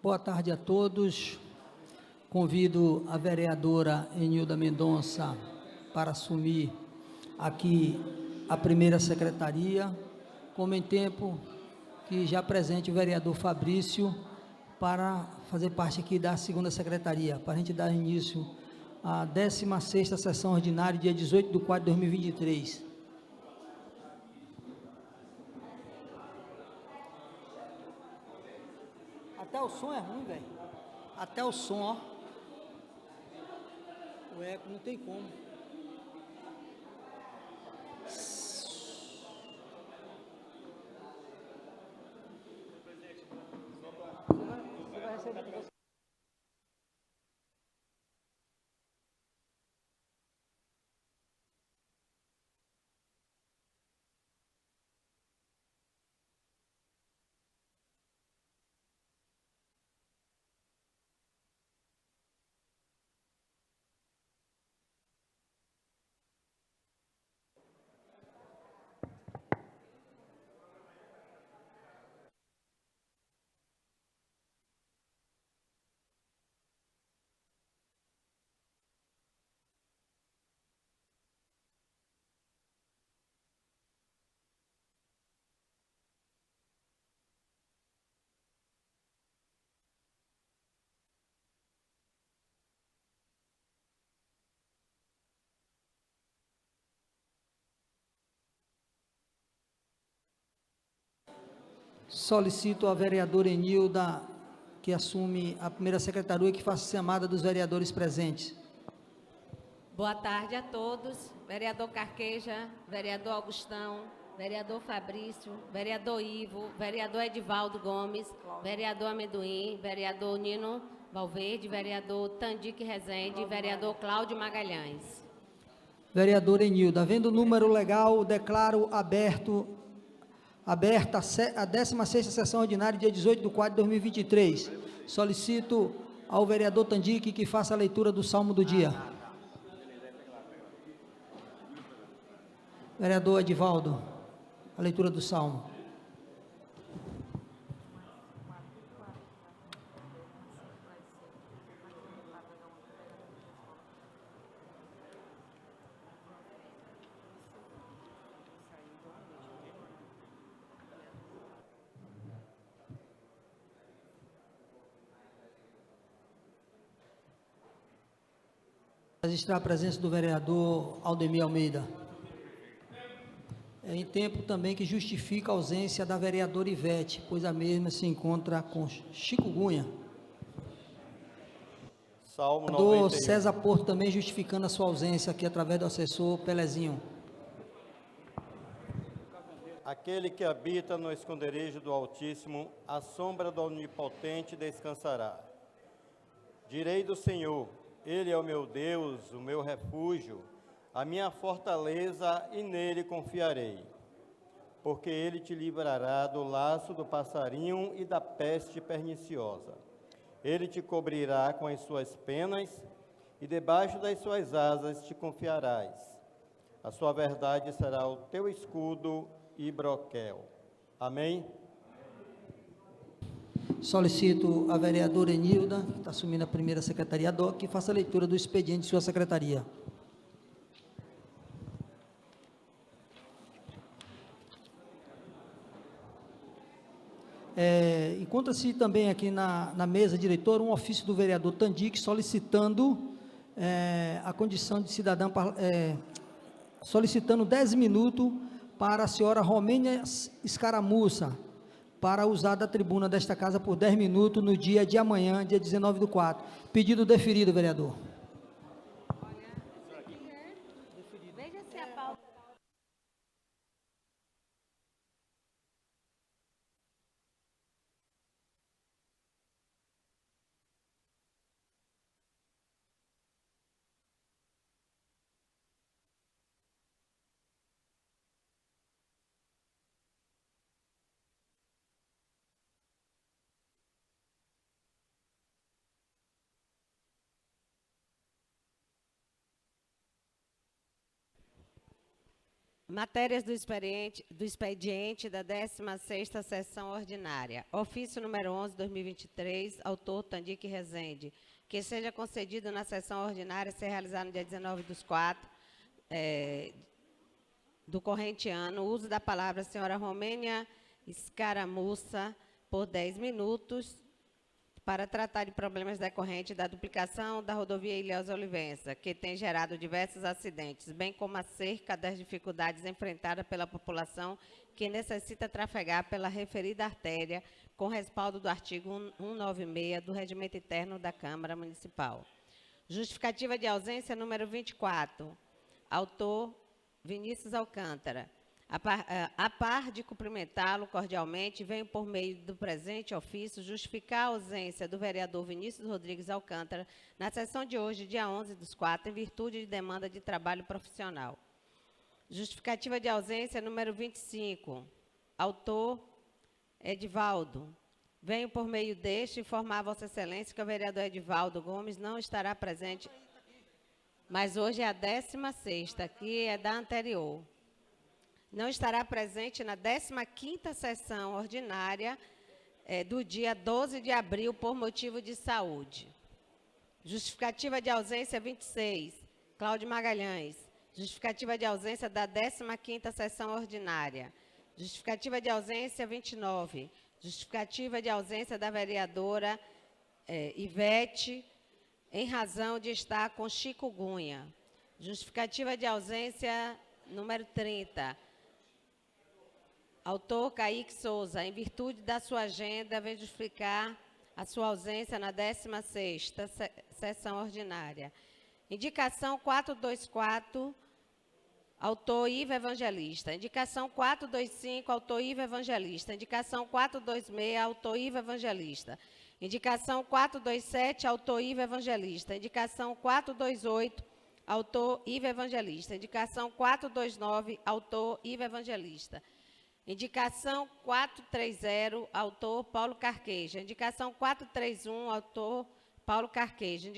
Boa tarde a todos. Convido a vereadora Enilda Mendonça para assumir aqui a primeira secretaria, como em tempo que já presente o vereador Fabrício para fazer parte aqui da segunda secretaria, para a gente dar início à 16ª sessão ordinária, dia 18/4/2023. Até o som é ruim, velho. Até o som, ó. O eco não tem como. Você vai receber. Solicito a vereadora Enilda que assume a primeira secretaria, que faça a chamada dos vereadores presentes. Boa tarde a todos. Vereador Carqueja, vereador Augustão, vereador Fabrício, vereador Ivo, vereador Edivaldo Gomes, vereador Amendoim, vereador Nino Valverde, vereador Tandique Rezende, vereador Cláudio Magalhães. Vereadora Enilda, havendo número legal, declaro aberta a 16ª sessão ordinária, dia 18/4/2023. Solicito ao vereador Tandique que faça a leitura do salmo do dia. Vereador Edivaldo, a leitura do salmo. Registrar a presença do vereador Aldemir Almeida. Em tempo também que justifica a ausência da vereadora Ivete, pois a mesma se encontra com chikungunya. Salmo O vereador 91. César Porto também justificando a sua ausência aqui através do assessor Pelezinho. Aquele que habita no esconderijo do Altíssimo, à sombra do Onipotente descansará. Direi do Senhor, Ele é o meu Deus, o meu refúgio, a minha fortaleza, e nele confiarei. Porque Ele te livrará do laço do passarinho e da peste perniciosa. Ele te cobrirá com as suas penas, e debaixo das suas asas te confiarás. A sua verdade será o teu escudo e broquel. Amém? Solicito a vereadora Enilda, que está assumindo a primeira secretaria DOC, que faça a leitura do expediente de sua secretaria. Encontra-se também aqui na mesa diretora um ofício do vereador Tandique solicitando a condição de cidadã, solicitando 10 minutos para a senhora Romênia Escaramuça, para usar da tribuna desta casa por 10 minutos no dia de amanhã, dia 19/4. Pedido deferido, vereador. Veja se a pauta... Matérias do expediente da 16ª sessão ordinária. Ofício número 11, 2023, autor Tandique Rezende, que seja concedido na sessão ordinária ser realizado no dia 19/4 do corrente ano, o uso da palavra senhora Romênia Escaramuça por 10 minutos, para tratar de problemas decorrentes da duplicação da rodovia Ilhéus Olivença, que tem gerado diversos acidentes, bem como acerca das dificuldades enfrentadas pela população que necessita trafegar pela referida artéria, com respaldo do artigo 196 do Regimento Interno da Câmara Municipal. Justificativa de ausência número 24. Autor Vinícius Alcântara. A par de cumprimentá-lo cordialmente, venho por meio do presente ofício justificar a ausência do vereador Vinícius Rodrigues Alcântara na sessão de hoje, dia 11/4, em virtude de demanda de trabalho profissional. Justificativa de ausência número 25. Autor Edivaldo. Venho por meio deste informar a Vossa Excelência que o vereador Edivaldo Gomes não estará presente, mas hoje é a 16ª, que é da anterior. Não estará presente na 15ª sessão ordinária do dia 12 de abril por motivo de saúde. Justificativa de ausência 26, Cláudio Magalhães. Justificativa de ausência da 15ª sessão ordinária. Justificativa de ausência 29. Justificativa de ausência da vereadora Ivete, em razão de estar com chikungunya. Justificativa de ausência número 30. Autor Kaique Souza, em virtude da sua agenda, vem justificar a sua ausência na 16ª sessão ordinária. Indicação 424, autor Ivo Evangelista. Indicação 425, autor Ivo Evangelista. Indicação 426, autor Ivo Evangelista. Indicação 427, autor Ivo Evangelista. Indicação 428, autor Ivo Evangelista. Indicação 429, autor Ivo Evangelista. Indicação 430, autor Paulo Carqueja. Indicação 431, autor Paulo Carqueja.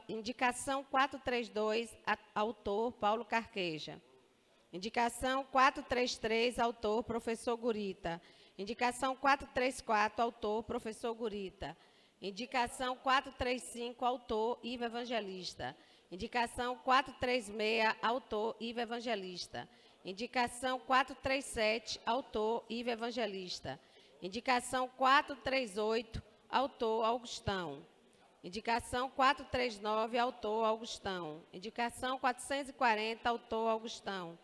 Indicação 432, autor Paulo Carqueja. Indicação 433, autor professor Gurita. Indicação 434, autor professor Gurita. Indicação 435, autor Ivo Evangelista. Indicação 436, autor Ivo Evangelista. Indicação 437, autor Ivo Evangelista. Indicação 438, autor Augustão. Indicação 439, autor Augustão. Indicação 440, autor Augustão.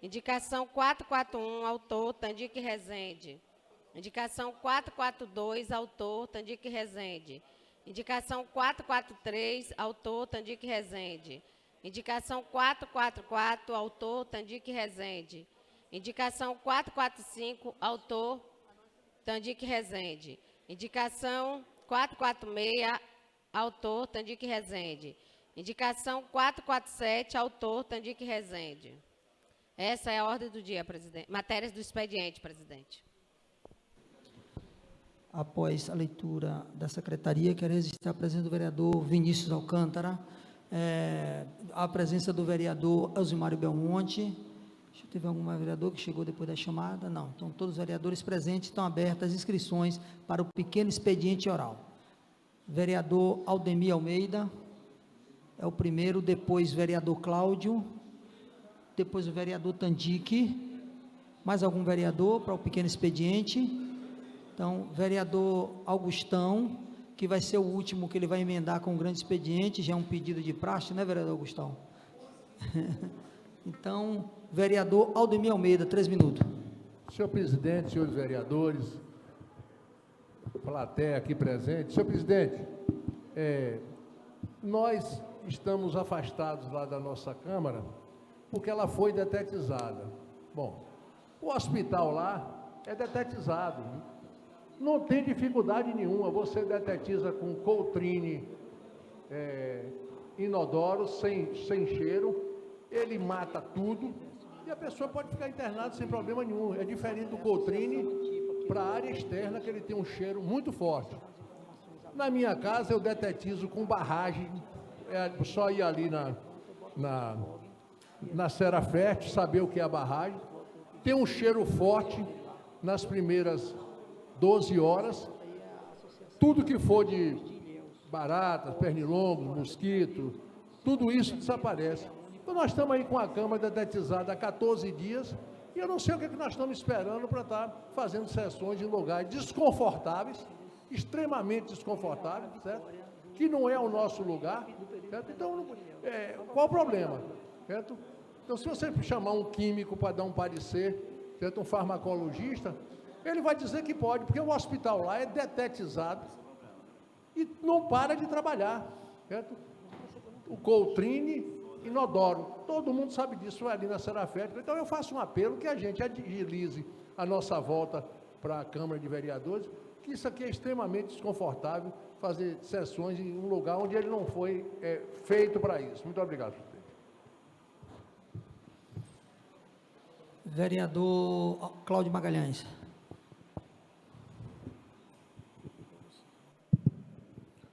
Indicação 441, autor Tandique Rezende. Indicação 442, autor Tandique Rezende. Indicação 443, autor Tandique Rezende. Indicação 444, autor Tandique Rezende. Indicação 445, autor Tandique Rezende. Indicação 446, autor Tandique Rezende. Indicação 447, autor Tandique Rezende. Essa é a ordem do dia, presidente. Matérias do expediente, presidente. Após a leitura da secretaria, quero registrar a presença do vereador Vinícius Alcântara, a presença do vereador Elzimário Belmonte. Deixa eu ver algum vereador que chegou depois da chamada. Não, então todos os vereadores presentes, estão abertas as inscrições para o pequeno expediente oral. Vereador Aldemir Almeida é o primeiro, depois vereador Cláudio, depois o vereador Tandique. Mais algum vereador para o pequeno expediente? Então, vereador Augustão, que vai ser o último que ele vai emendar com o grande expediente, já é um pedido de praxe, né, vereador Augustão? Então, vereador Aldemir Almeida, 3 minutos. Senhor presidente, senhores vereadores, plateia aqui presente. Senhor presidente, nós estamos afastados lá da nossa Câmara, porque ela foi detetizada. Bom, o hospital lá é detetizado, não tem dificuldade nenhuma, você detetiza com Coltrine, inodoro, sem cheiro, ele mata tudo, e a pessoa pode ficar internada sem problema nenhum. É diferente do Coltrine para a área externa, que ele tem um cheiro muito forte. Na minha casa, eu detetizo com barragem, só ir ali na Serafete, saber o que é a barragem, tem um cheiro forte nas primeiras 12 horas. Tudo que for de baratas, pernilongos, mosquito, tudo isso desaparece. Então, nós estamos aí com a Câmara dedetizada há 14 dias, e eu não sei o que nós estamos esperando para estar fazendo sessões em lugares desconfortáveis, extremamente desconfortáveis, certo? Que não é o nosso lugar, certo? Então, qual o problema, certo? Então, se você chamar um químico para dar um parecer, certo? Um farmacologista, ele vai dizer que pode, porque o hospital lá é detetizado e não para de trabalhar, certo? O Coltrine, inodoro, todo mundo sabe disso ali na Serafética. Então, eu faço um apelo que a gente agilize a nossa volta para a Câmara de Vereadores, que isso aqui é extremamente desconfortável, fazer sessões em um lugar onde ele não foi feito para isso. Muito obrigado, presidente. Vereador Cláudio Magalhães.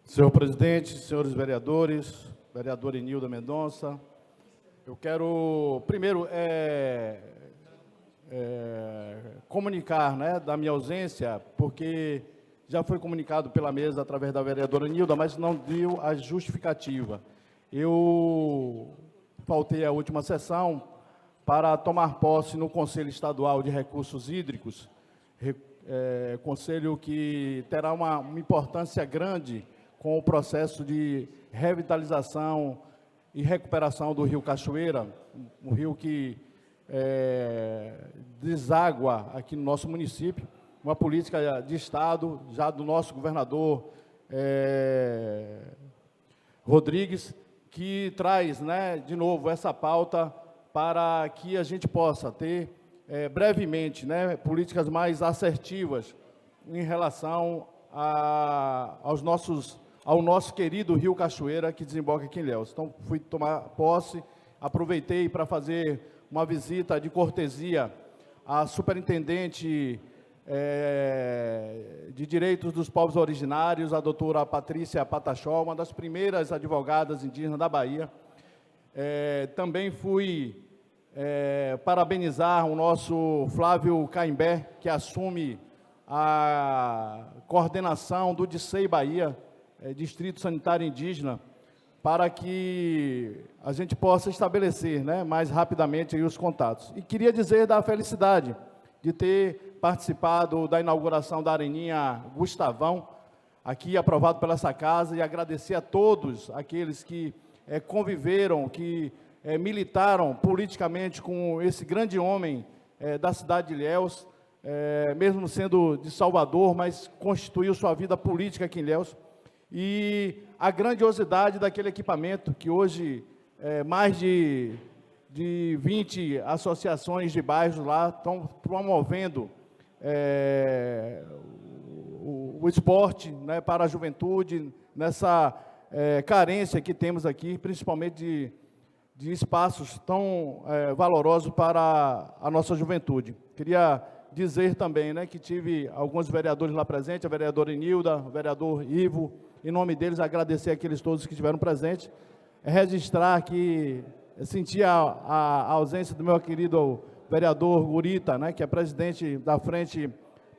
Senhor presidente, senhores vereadores, vereadora Enilda Mendonça, eu quero primeiro comunicar, né, da minha ausência, porque já foi comunicado pela mesa através da vereadora Enilda, mas não deu a justificativa. Eu faltei à última sessão para tomar posse no Conselho Estadual de Recursos Hídricos, conselho que terá uma importância grande com o processo de revitalização e recuperação do Rio Cachoeira, um rio que deságua aqui no nosso município, uma política de Estado, já do nosso governador Rodrigues, que traz, né, de novo essa pauta para que a gente possa ter brevemente, né, políticas mais assertivas em relação ao nosso querido Rio Cachoeira, que desemboca aqui em Ilhéus. Então, fui tomar posse, aproveitei para fazer uma visita de cortesia à superintendente de Direitos dos Povos Originários, a doutora Patrícia Patachó, uma das primeiras advogadas indígenas da Bahia. Também fui parabenizar o nosso Flávio Caimbé, que assume a coordenação do DICEI Bahia, Distrito Sanitário Indígena, para que a gente possa estabelecer, né, mais rapidamente aí os contatos. E queria dizer da felicidade de ter participado da inauguração da Areninha Gustavão, aqui aprovado pela essa casa, e agradecer a todos aqueles que conviveram, que militaram politicamente com esse grande homem da cidade de Ilhéus, mesmo sendo de Salvador, mas constituiu sua vida política aqui em Ilhéus. E a grandiosidade daquele equipamento, que hoje mais de 20 associações de bairros lá estão promovendo o esporte, né, para a juventude, nessa carência que temos aqui, principalmente de espaços tão valorosos para a nossa juventude. Queria dizer também, né, que tive alguns vereadores lá presentes, a vereadora Enilda, o vereador Ivo, em nome deles, agradecer aqueles todos que estiveram presentes, registrar que senti a ausência do meu querido vereador Gurita, né, que é presidente da Frente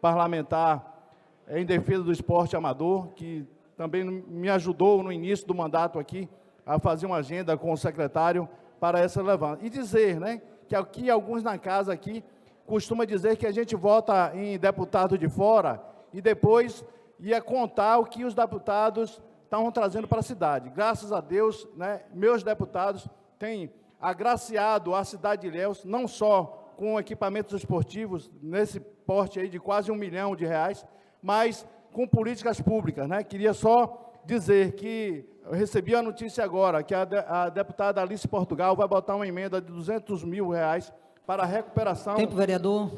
Parlamentar em Defesa do Esporte Amador, que também me ajudou no início do mandato aqui a fazer uma agenda com o secretário para essa levanta. E dizer, né, que aqui alguns na casa aqui costumam dizer que a gente vota em deputado de fora e depois ia contar o que os deputados estavam trazendo para a cidade. Graças a Deus, né, meus deputados têm agraciado a cidade de Ilhéus, não só com equipamentos esportivos, nesse porte aí de quase R$1 milhão, mas com políticas públicas, né? Queria só dizer que eu recebi a notícia agora que a deputada Alice Portugal vai botar uma emenda de R$200 mil para a recuperação Tempo, vereador.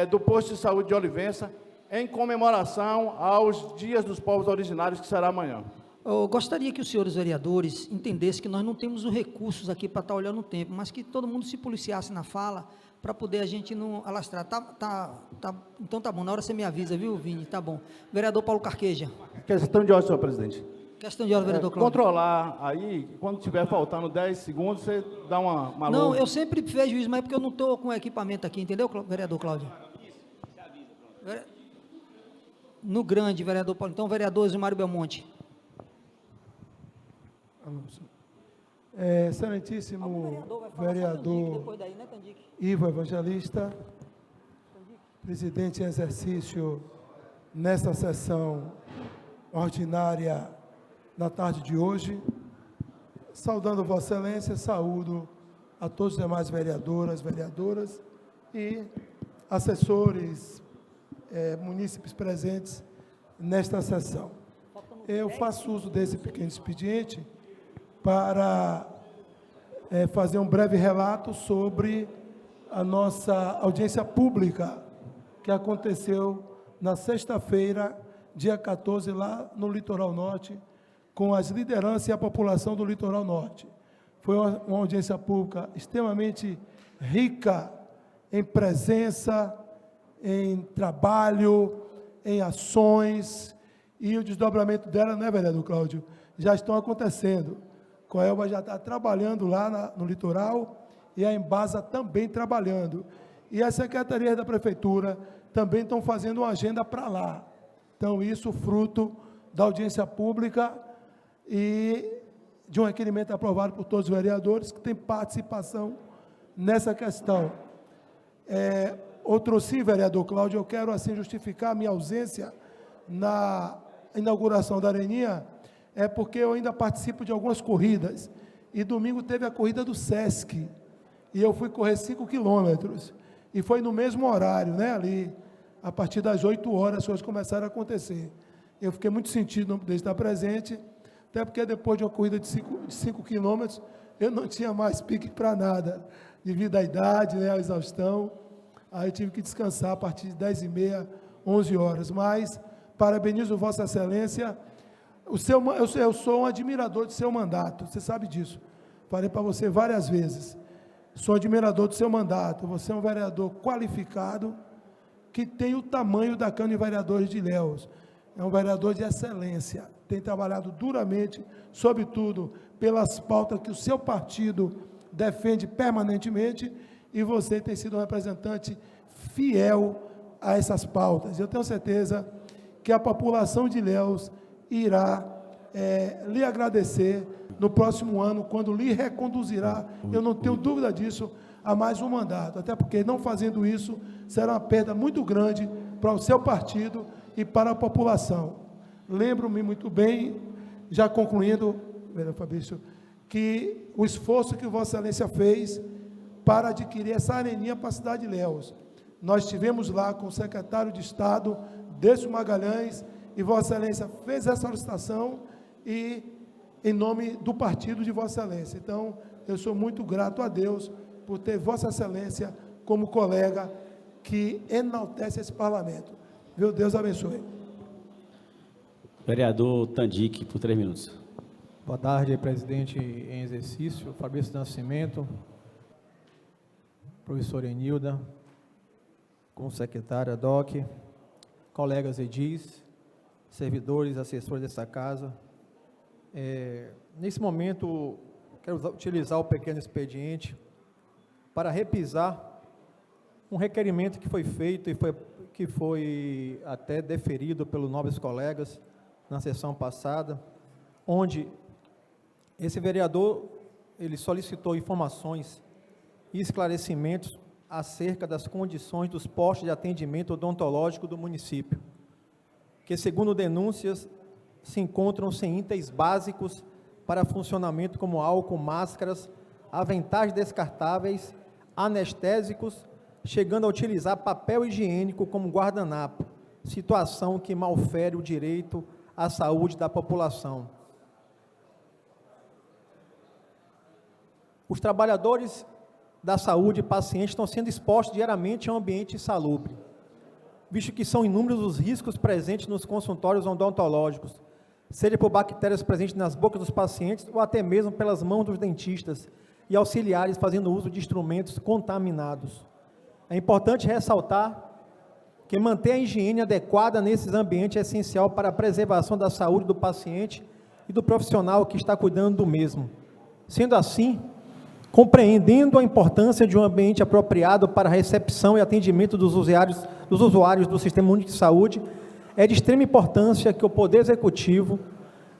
Do posto de saúde de Olivença, em comemoração aos Dias dos Povos Originários, que será amanhã. Eu gostaria que os senhores vereadores entendessem que nós não temos os recursos aqui para estar olhando o tempo, mas que todo mundo se policiasse na fala, para poder a gente não alastrar. Então tá bom, na hora você me avisa, viu, Vini? Tá bom. Vereador Paulo Carqueja. Questão de ordem, senhor presidente. Questão de ordem, vereador Cláudio. controlar aí, quando estiver faltando 10 segundos, você dá uma Não, louca. eu sempre vejo isso, mas é porque eu não estou com equipamento aqui, entendeu, vereador Cláudio? No grande, vereador Paulo. Então, vereador Zilmário Belmonte. Excelentíssimo vereador Depois daí, né, Candique? Ivo Evangelista, presidente em exercício nesta sessão ordinária da tarde de hoje, saudando Vossa Excelência, saúdo a todos os demais vereadoras e assessores, munícipes presentes nesta sessão. Eu faço uso desse pequeno expediente para fazer um breve relato sobre a nossa audiência pública que aconteceu na sexta-feira, dia 14, lá no Litoral Norte, com as lideranças e a população do Litoral Norte. Foi uma audiência pública extremamente rica em presença, em trabalho, em ações, e o desdobramento dela, né, vereador Cláudio, já estão acontecendo. Coelba já está trabalhando lá no litoral e a Embasa também trabalhando. E as secretarias da prefeitura também estão fazendo uma agenda para lá. Então, isso fruto da audiência pública e de um requerimento aprovado por todos os vereadores que têm participação nessa questão. Outro sim, vereador Cláudio, eu quero assim justificar a minha ausência na inauguração da Areninha, porque eu ainda participo de algumas corridas, e domingo teve a corrida do Sesc, e eu fui correr 5 quilômetros, e foi no mesmo horário, né, ali, a partir das 8 horas, as coisas começaram a acontecer. Eu fiquei muito sentido de estar presente, até porque depois de uma corrida de 5 quilômetros, eu não tinha mais pique para nada, devido à idade, né, à exaustão, aí eu tive que descansar a partir de 10h30, 11 horas, mas parabenizo Vossa Excelência. Eu sou um admirador do seu mandato, você sabe disso. Falei para você várias vezes. Sou admirador do seu mandato. Você é um vereador qualificado, que tem o tamanho da Câmara de Vereadores de Ilhéus. É um vereador de excelência. Tem trabalhado duramente, sobretudo, pelas pautas que o seu partido defende permanentemente, e você tem sido um representante fiel a essas pautas. Eu tenho certeza que a população de Ilhéus irá lhe agradecer no próximo ano, quando lhe reconduzirá, eu não tenho dúvida disso, a mais um mandato, até porque não fazendo isso, será uma perda muito grande para o seu partido e para a população. Lembro-me muito bem, já concluindo, vereador Fabrício, que o esforço que Vossa Excelência fez para adquirir essa areninha para a cidade de Ilhéus. Nós estivemos lá com o secretário de Estado, Décio Magalhães, e Vossa Excelência fez essa solicitação e em nome do partido de Vossa Excelência. Então, eu sou muito grato a Deus por ter Vossa Excelência como colega que enaltece esse parlamento. Meu Deus abençoe. Vereador Tandic, por 3 minutos. Boa tarde, presidente em exercício, Fabrício Nascimento, professora Enilda, com secretária DOC, colegas edis, servidores, assessores dessa casa. Nesse momento, quero utilizar o pequeno expediente para repisar um requerimento que foi feito e que foi até deferido pelos nobres colegas na sessão passada, onde esse vereador, ele solicitou informações e esclarecimentos acerca das condições dos postos de atendimento odontológico do município, que, segundo denúncias, se encontram sem itens básicos para funcionamento como álcool, máscaras, aventais descartáveis, anestésicos, chegando a utilizar papel higiênico como guardanapo, situação que malfere o direito à saúde da população. Os trabalhadores da saúde e pacientes estão sendo expostos diariamente a um ambiente insalubre, visto que são inúmeros os riscos presentes nos consultórios odontológicos, seja por bactérias presentes nas bocas dos pacientes ou até mesmo pelas mãos dos dentistas e auxiliares fazendo uso de instrumentos contaminados. É importante ressaltar que manter a higiene adequada nesses ambientes é essencial para a preservação da saúde do paciente e do profissional que está cuidando do mesmo. Sendo assim, compreendendo a importância de um ambiente apropriado para a recepção e atendimento dos usuários do Sistema Único de Saúde, é de extrema importância que o Poder Executivo,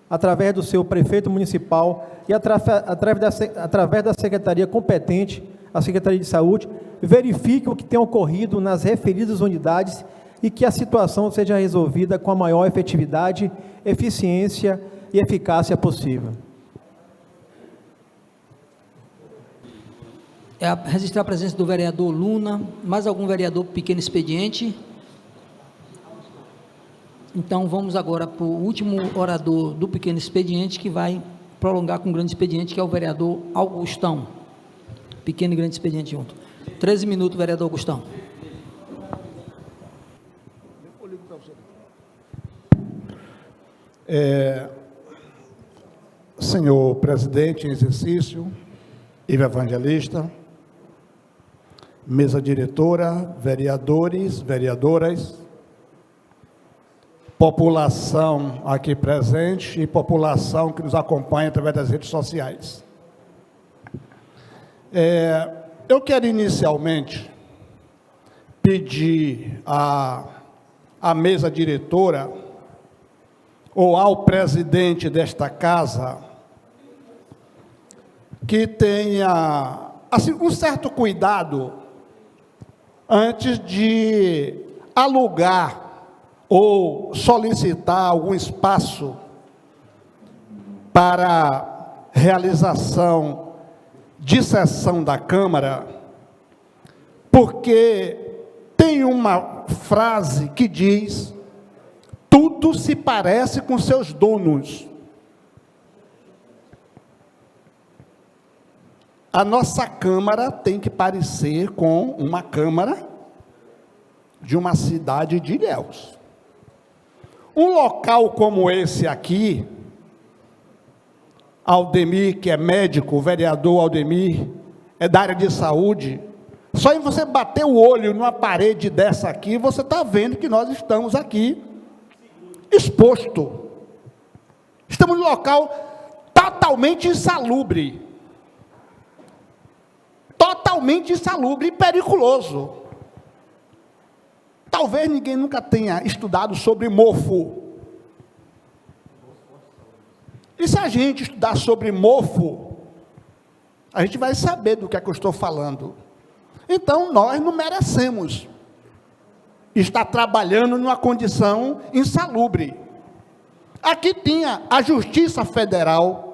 através do seu prefeito municipal e através da secretaria competente, a Secretaria de Saúde, verifique o que tem ocorrido nas referidas unidades e que a situação seja resolvida com a maior efetividade, eficiência e eficácia possível. Registrar a presença do vereador Luna. Mais algum vereador para pequeno expediente? Então, vamos agora para o último orador do pequeno expediente, que vai prolongar com o grande expediente, que é o vereador Augustão. Pequeno e grande expediente junto. 13 minutos, vereador Augustão. Senhor presidente em exercício, Ivo Evangelista, mesa diretora, vereadores, vereadoras, população aqui presente e população que nos acompanha através das redes sociais. Eu quero inicialmente pedir à mesa diretora ou ao presidente desta casa que tenha assim, um certo cuidado antes de alugar ou solicitar algum espaço para realização de sessão da Câmara, porque tem uma frase que diz: tudo se parece com seus donos. A nossa Câmara tem que parecer com uma Câmara de uma cidade de Ilhéus. Um local como esse aqui, Aldemir, que é médico, o vereador Aldemir, é da área de saúde, só em você bater o olho numa parede dessa aqui, você está vendo que nós estamos aqui exposto. Estamos num local totalmente insalubre. Totalmente insalubre e periculoso. Talvez ninguém nunca tenha estudado sobre mofo. E se a gente estudar sobre mofo, a gente vai saber do que é que eu estou falando. Então, nós não merecemos estar trabalhando numa condição insalubre. Aqui tinha a Justiça Federal,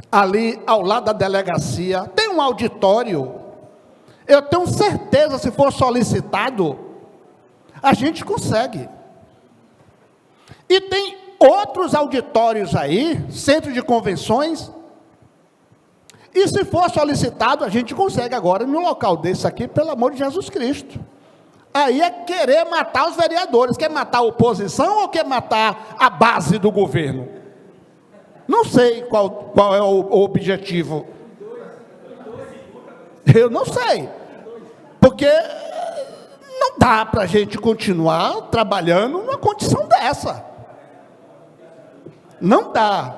ali ao lado da delegacia, tem um auditório. Eu tenho certeza, se for solicitado, a gente consegue. E tem outros auditórios aí, centro de convenções, e se for solicitado, a gente consegue agora, num local desse aqui, pelo amor de Jesus Cristo. Aí é querer matar os vereadores, quer matar a oposição ou quer matar a base do governo? Não sei qual é o objetivo. Eu não sei, porque não dá para a gente continuar trabalhando numa condição dessa. Não dá.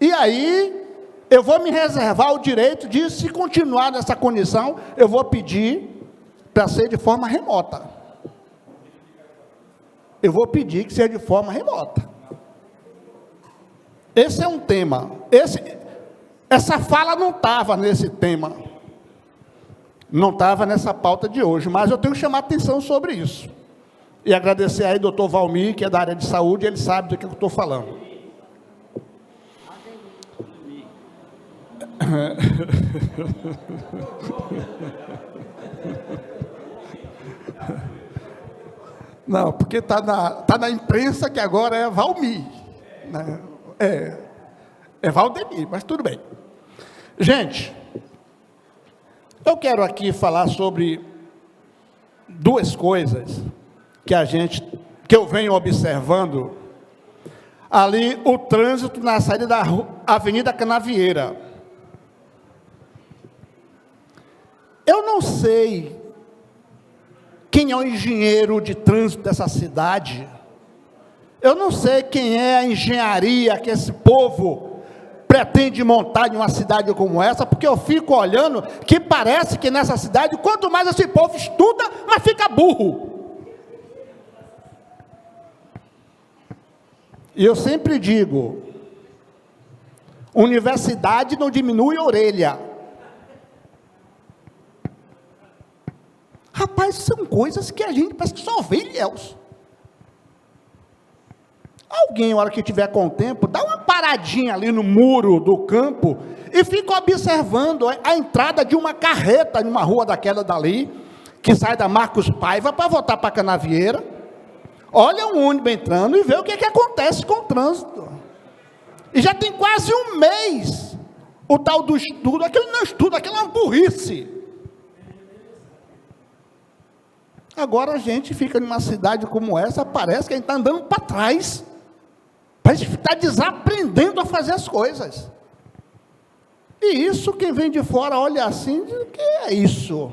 E aí, eu vou me reservar o direito de, se continuar nessa condição, eu vou pedir para ser de forma remota. Eu vou pedir que seja de forma remota. Esse é um tema. Essa fala não estava nesse tema. Não estava nessa pauta de hoje, mas eu tenho que chamar atenção sobre isso. E agradecer aí ao doutor Valmir, que é da área de saúde, ele sabe do que eu estou falando. Não, porque está na imprensa que agora é Valmir. Né? É Valdemir, mas tudo bem. Gente, eu quero aqui falar sobre duas coisas que eu venho observando. Ali, o trânsito na saída da Avenida Canavieira. Eu não sei quem é o engenheiro de trânsito dessa cidade, Eu não sei quem é a engenharia que esse povo pretende montar em uma cidade como essa, porque eu fico olhando que parece que nessa cidade, quanto mais esse povo estuda, mais fica burro. E eu sempre digo, universidade não diminui a orelha. Rapaz, são coisas que a gente parece que só vê Ilhéus. Alguém, na hora que tiver com o tempo, dá uma paradinha ali no muro do campo e fica observando a entrada de uma carreta numa rua daquela dali, que sai da Marcos Paiva para voltar para Canavieira. Olha um ônibus entrando e vê o que acontece com o trânsito. E já tem quase um mês o tal do estudo. Aquilo não é estudo, aquilo é uma burrice. Agora a gente fica numa cidade como essa, parece que a gente está andando para trás. Parece que está desaprendendo a fazer as coisas. E isso, quem vem de fora olha assim, diz, o que é isso?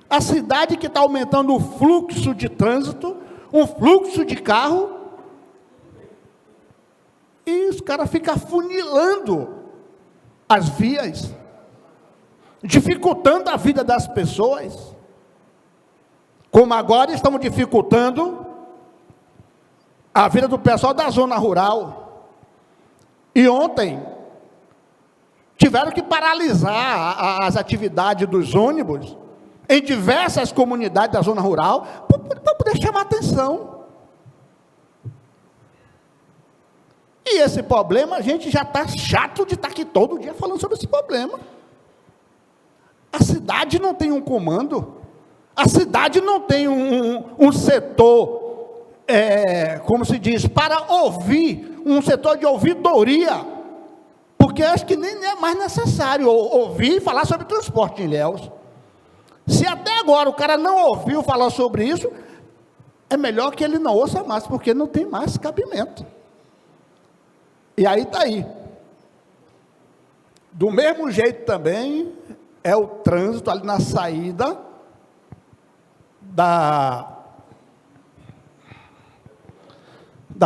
A cidade que está aumentando o fluxo de trânsito, um fluxo de carro, e os caras ficam afunilando as vias, dificultando a vida das pessoas, como agora estamos dificultando a vida do pessoal da zona rural. E ontem tiveram que paralisar as atividades dos ônibus em diversas comunidades da zona rural para poder chamar atenção. E esse problema, a gente já está chato de estar aqui todo dia falando sobre esse problema. A cidade não tem um comando, a cidade não tem um setor, como se diz, para ouvir, um setor de ouvidoria, porque acho que nem é mais necessário ouvir e falar sobre transporte em Ilhéus. Se até agora o cara não ouviu falar sobre isso, é melhor que ele não ouça mais, porque não tem mais cabimento. E aí está aí. Do mesmo jeito também é o trânsito ali na saída da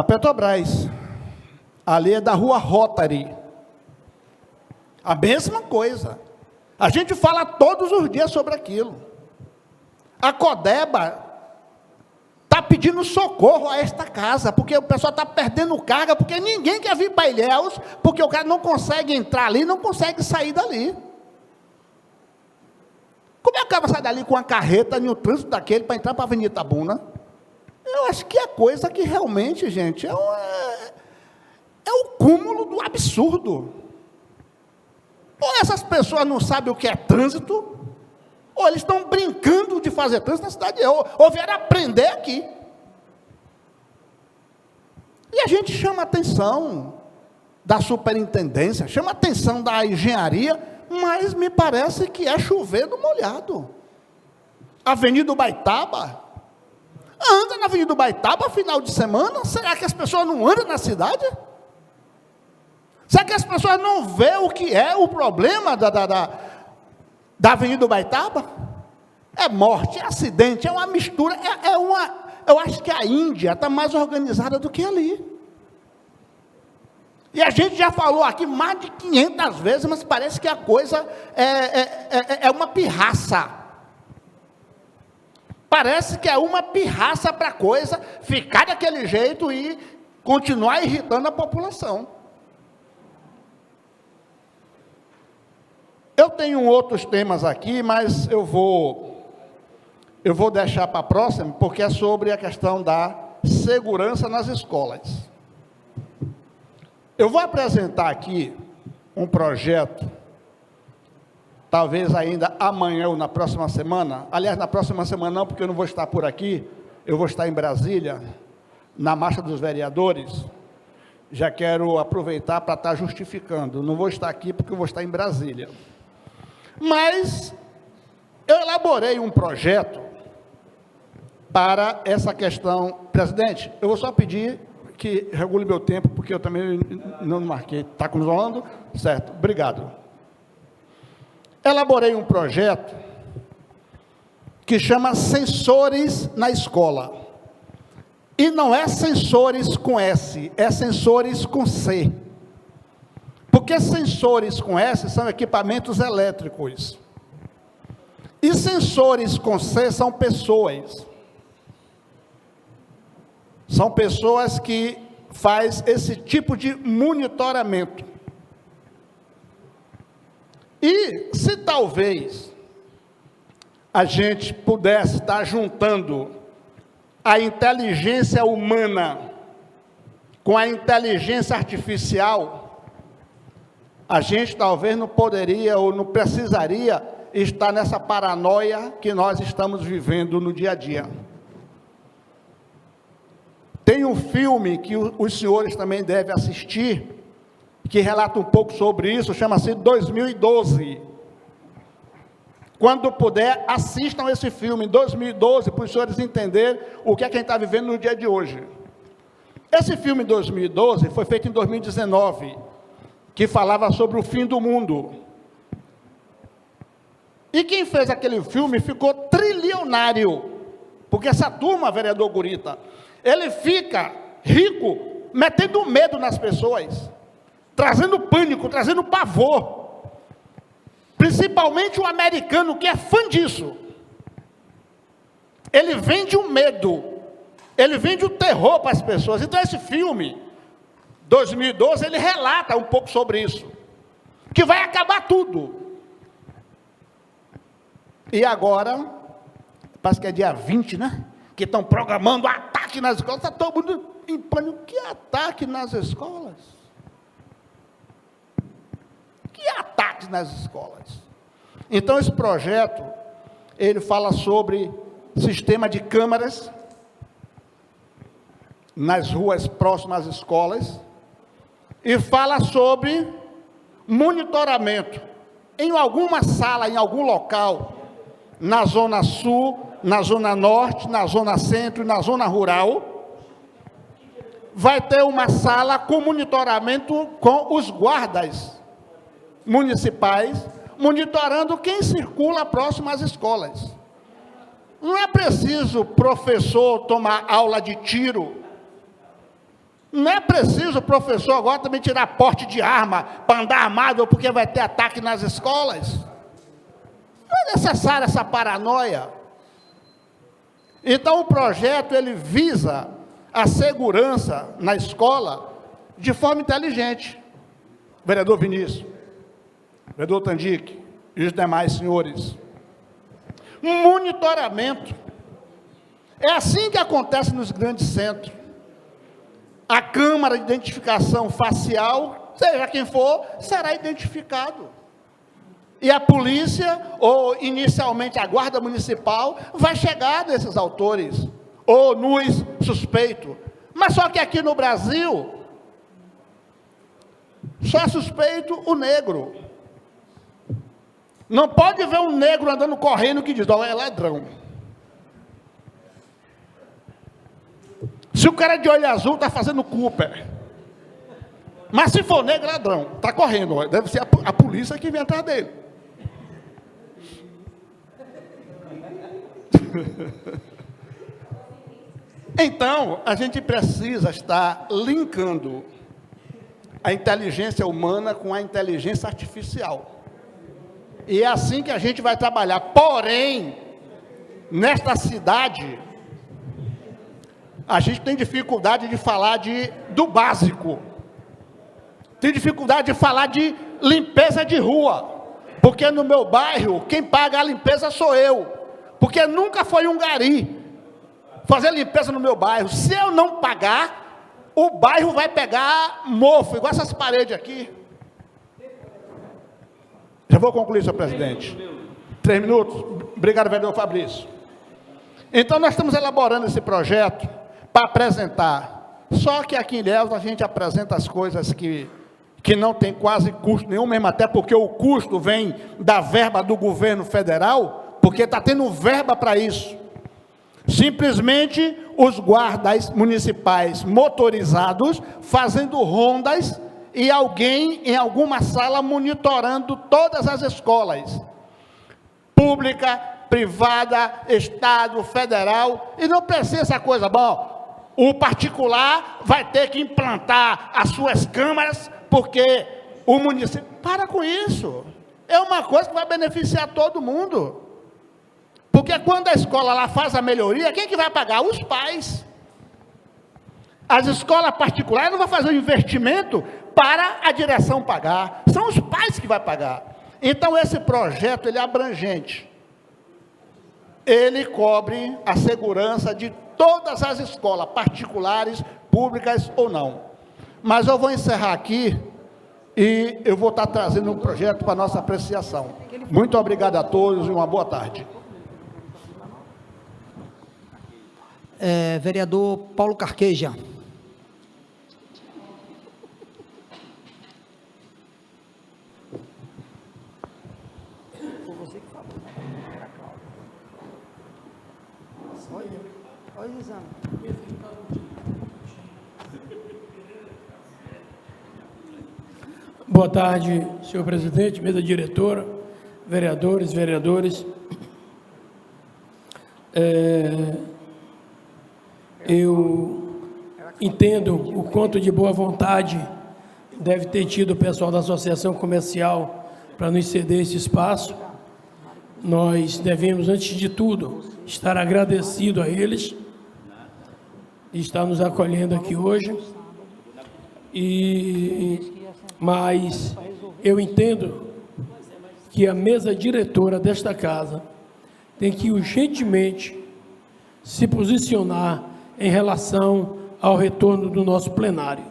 Petrobras. Ali é da rua Rotary. A mesma coisa. A gente fala todos os dias sobre aquilo. A Codeba está pedindo socorro a esta casa, porque o pessoal está perdendo carga, porque ninguém quer vir para Ilhéus, porque o cara não consegue entrar ali, não consegue sair dali. Como é que o cara vai sair dali com uma carreta no trânsito daquele para entrar para a Avenida Itabuna? Eu acho que é coisa que realmente, gente, é o cúmulo do absurdo. Ou essas pessoas não sabem o que é trânsito, ou eles estão brincando de fazer trânsito na cidade, ou vieram aprender aqui. E a gente chama a atenção da superintendência, chama a atenção da engenharia, mas me parece que é chover no molhado. Avenida Ubaitaba, anda na Avenida Ubaitaba final de semana? Será que as pessoas não andam na cidade? Será que as pessoas não vêem o que é o problema da Avenida Ubaitaba? É morte, é acidente, é uma mistura, eu acho que a Índia está mais organizada do que ali. E a gente já falou aqui mais de 500 vezes, mas parece que a coisa é uma pirraça. Parece que é uma pirraça para a coisa ficar daquele jeito e continuar irritando a população. Eu tenho outros temas aqui, mas eu vou deixar para a próxima, porque é sobre a questão da segurança nas escolas. Eu vou apresentar aqui um projeto, talvez ainda amanhã ou na próxima semana, aliás, na próxima semana não, porque eu não vou estar por aqui, eu vou estar em Brasília, na Marcha dos Vereadores. Já quero aproveitar para estar justificando, não vou estar aqui porque eu vou estar em Brasília. Mas eu elaborei um projeto para essa questão. Presidente, eu vou só pedir que regule meu tempo, porque eu também não marquei. Está controlando? Certo, obrigado. Elaborei um projeto que chama Sensores na Escola. E não é sensores com S, é sensores com C. Porque sensores com S são equipamentos elétricos. E sensores com C são pessoas. São pessoas que fazem esse tipo de monitoramento. E se talvez a gente pudesse estar juntando a inteligência humana com a inteligência artificial, a gente talvez não poderia ou não precisaria estar nessa paranoia que nós estamos vivendo no dia a dia. Tem um filme que os senhores também devem assistir, que relata um pouco sobre isso, chama-se 2012. Quando puder, assistam esse filme, em 2012, para os senhores entenderem o que é que a gente está vivendo no dia de hoje. Esse filme, em 2012, foi feito em 2019, que falava sobre o fim do mundo. E quem fez aquele filme ficou trilionário, porque essa turma, vereador Gurita, ele fica rico, metendo medo nas pessoas, trazendo pânico, trazendo pavor. Principalmente o americano, que é fã disso. Ele vende o medo, ele vende o terror para as pessoas. Então esse filme, 2012, ele relata um pouco sobre isso, que vai acabar tudo. E agora, parece que é dia 20, né? Que estão programando ataque nas escolas, está todo mundo em pânico. Que ataque nas escolas? Que ataques nas escolas? Então, esse projeto, ele fala sobre sistema de câmeras nas ruas próximas às escolas e fala sobre monitoramento em alguma sala, em algum local, na zona sul, na zona norte, na zona centro e na zona rural, vai ter uma sala com monitoramento com os guardas municipais, monitorando quem circula próximo às escolas. Não é preciso professor tomar aula de tiro, não é preciso professor agora também tirar porte de arma para andar armado, porque vai ter ataque nas escolas. Não é necessária essa paranoia. Então o projeto, ele visa a segurança na escola de forma inteligente. Vereador Vinícius, vereador Tandic e os demais senhores. Monitoramento. É assim que acontece nos grandes centros. A câmara de identificação facial, seja quem for, será identificado. E a polícia, ou inicialmente a guarda municipal, vai chegar nesses autores, ou nos suspeitos. Mas só que aqui no Brasil, só é suspeito o negro. Não pode ver um negro andando correndo que diz, ó, é ladrão. Se o cara de olho azul está fazendo Cooper, mas se for negro, é ladrão, está correndo, ó, deve ser a polícia que vem atrás dele. Então, a gente precisa estar linkando a inteligência humana com a inteligência artificial. E é assim que a gente vai trabalhar. Porém, nesta cidade, a gente tem dificuldade de falar do básico. Tem dificuldade de falar de limpeza de rua. Porque no meu bairro, quem paga a limpeza sou eu. Porque nunca foi um gari fazer limpeza no meu bairro. Se eu não pagar, o bairro vai pegar mofo, igual essas paredes aqui. Já vou concluir, senhor presidente. 3 minutos? Obrigado, vereador Fabrício. Então, nós estamos elaborando esse projeto para apresentar. Só que aqui em Ilhéus a gente apresenta as coisas que não tem quase custo nenhum, mesmo até porque o custo vem da verba do governo federal, porque está tendo verba para isso. Simplesmente os guardas municipais motorizados fazendo rondas e alguém em alguma sala monitorando todas as escolas, pública, privada, estado, federal, e não precisa essa coisa, bom, O particular vai ter que implantar as suas câmaras, porque o município... Para com isso. É uma coisa que vai beneficiar todo mundo. Porque quando a escola lá faz a melhoria, quem que vai pagar? Os pais. As escolas particulares não vão fazer um investimento para a direção pagar. São os pais que vão pagar. Então, esse projeto, ele é abrangente. Ele cobre a segurança de todas as escolas, particulares, públicas ou não. Mas eu vou encerrar aqui e eu vou estar trazendo um projeto para nossa apreciação. Muito obrigado a todos e uma boa tarde. Vereador Paulo Carqueja. Boa tarde, senhor presidente, mesa diretora, vereadores, vereadores. Eu entendo o quanto de boa vontade deve ter tido o pessoal da Associação Comercial para nos ceder esse espaço. Nós devemos, antes de tudo, estar agradecido a eles e estar nos acolhendo aqui hoje. Mas eu entendo que a mesa diretora desta casa tem que urgentemente se posicionar em relação ao retorno do nosso plenário.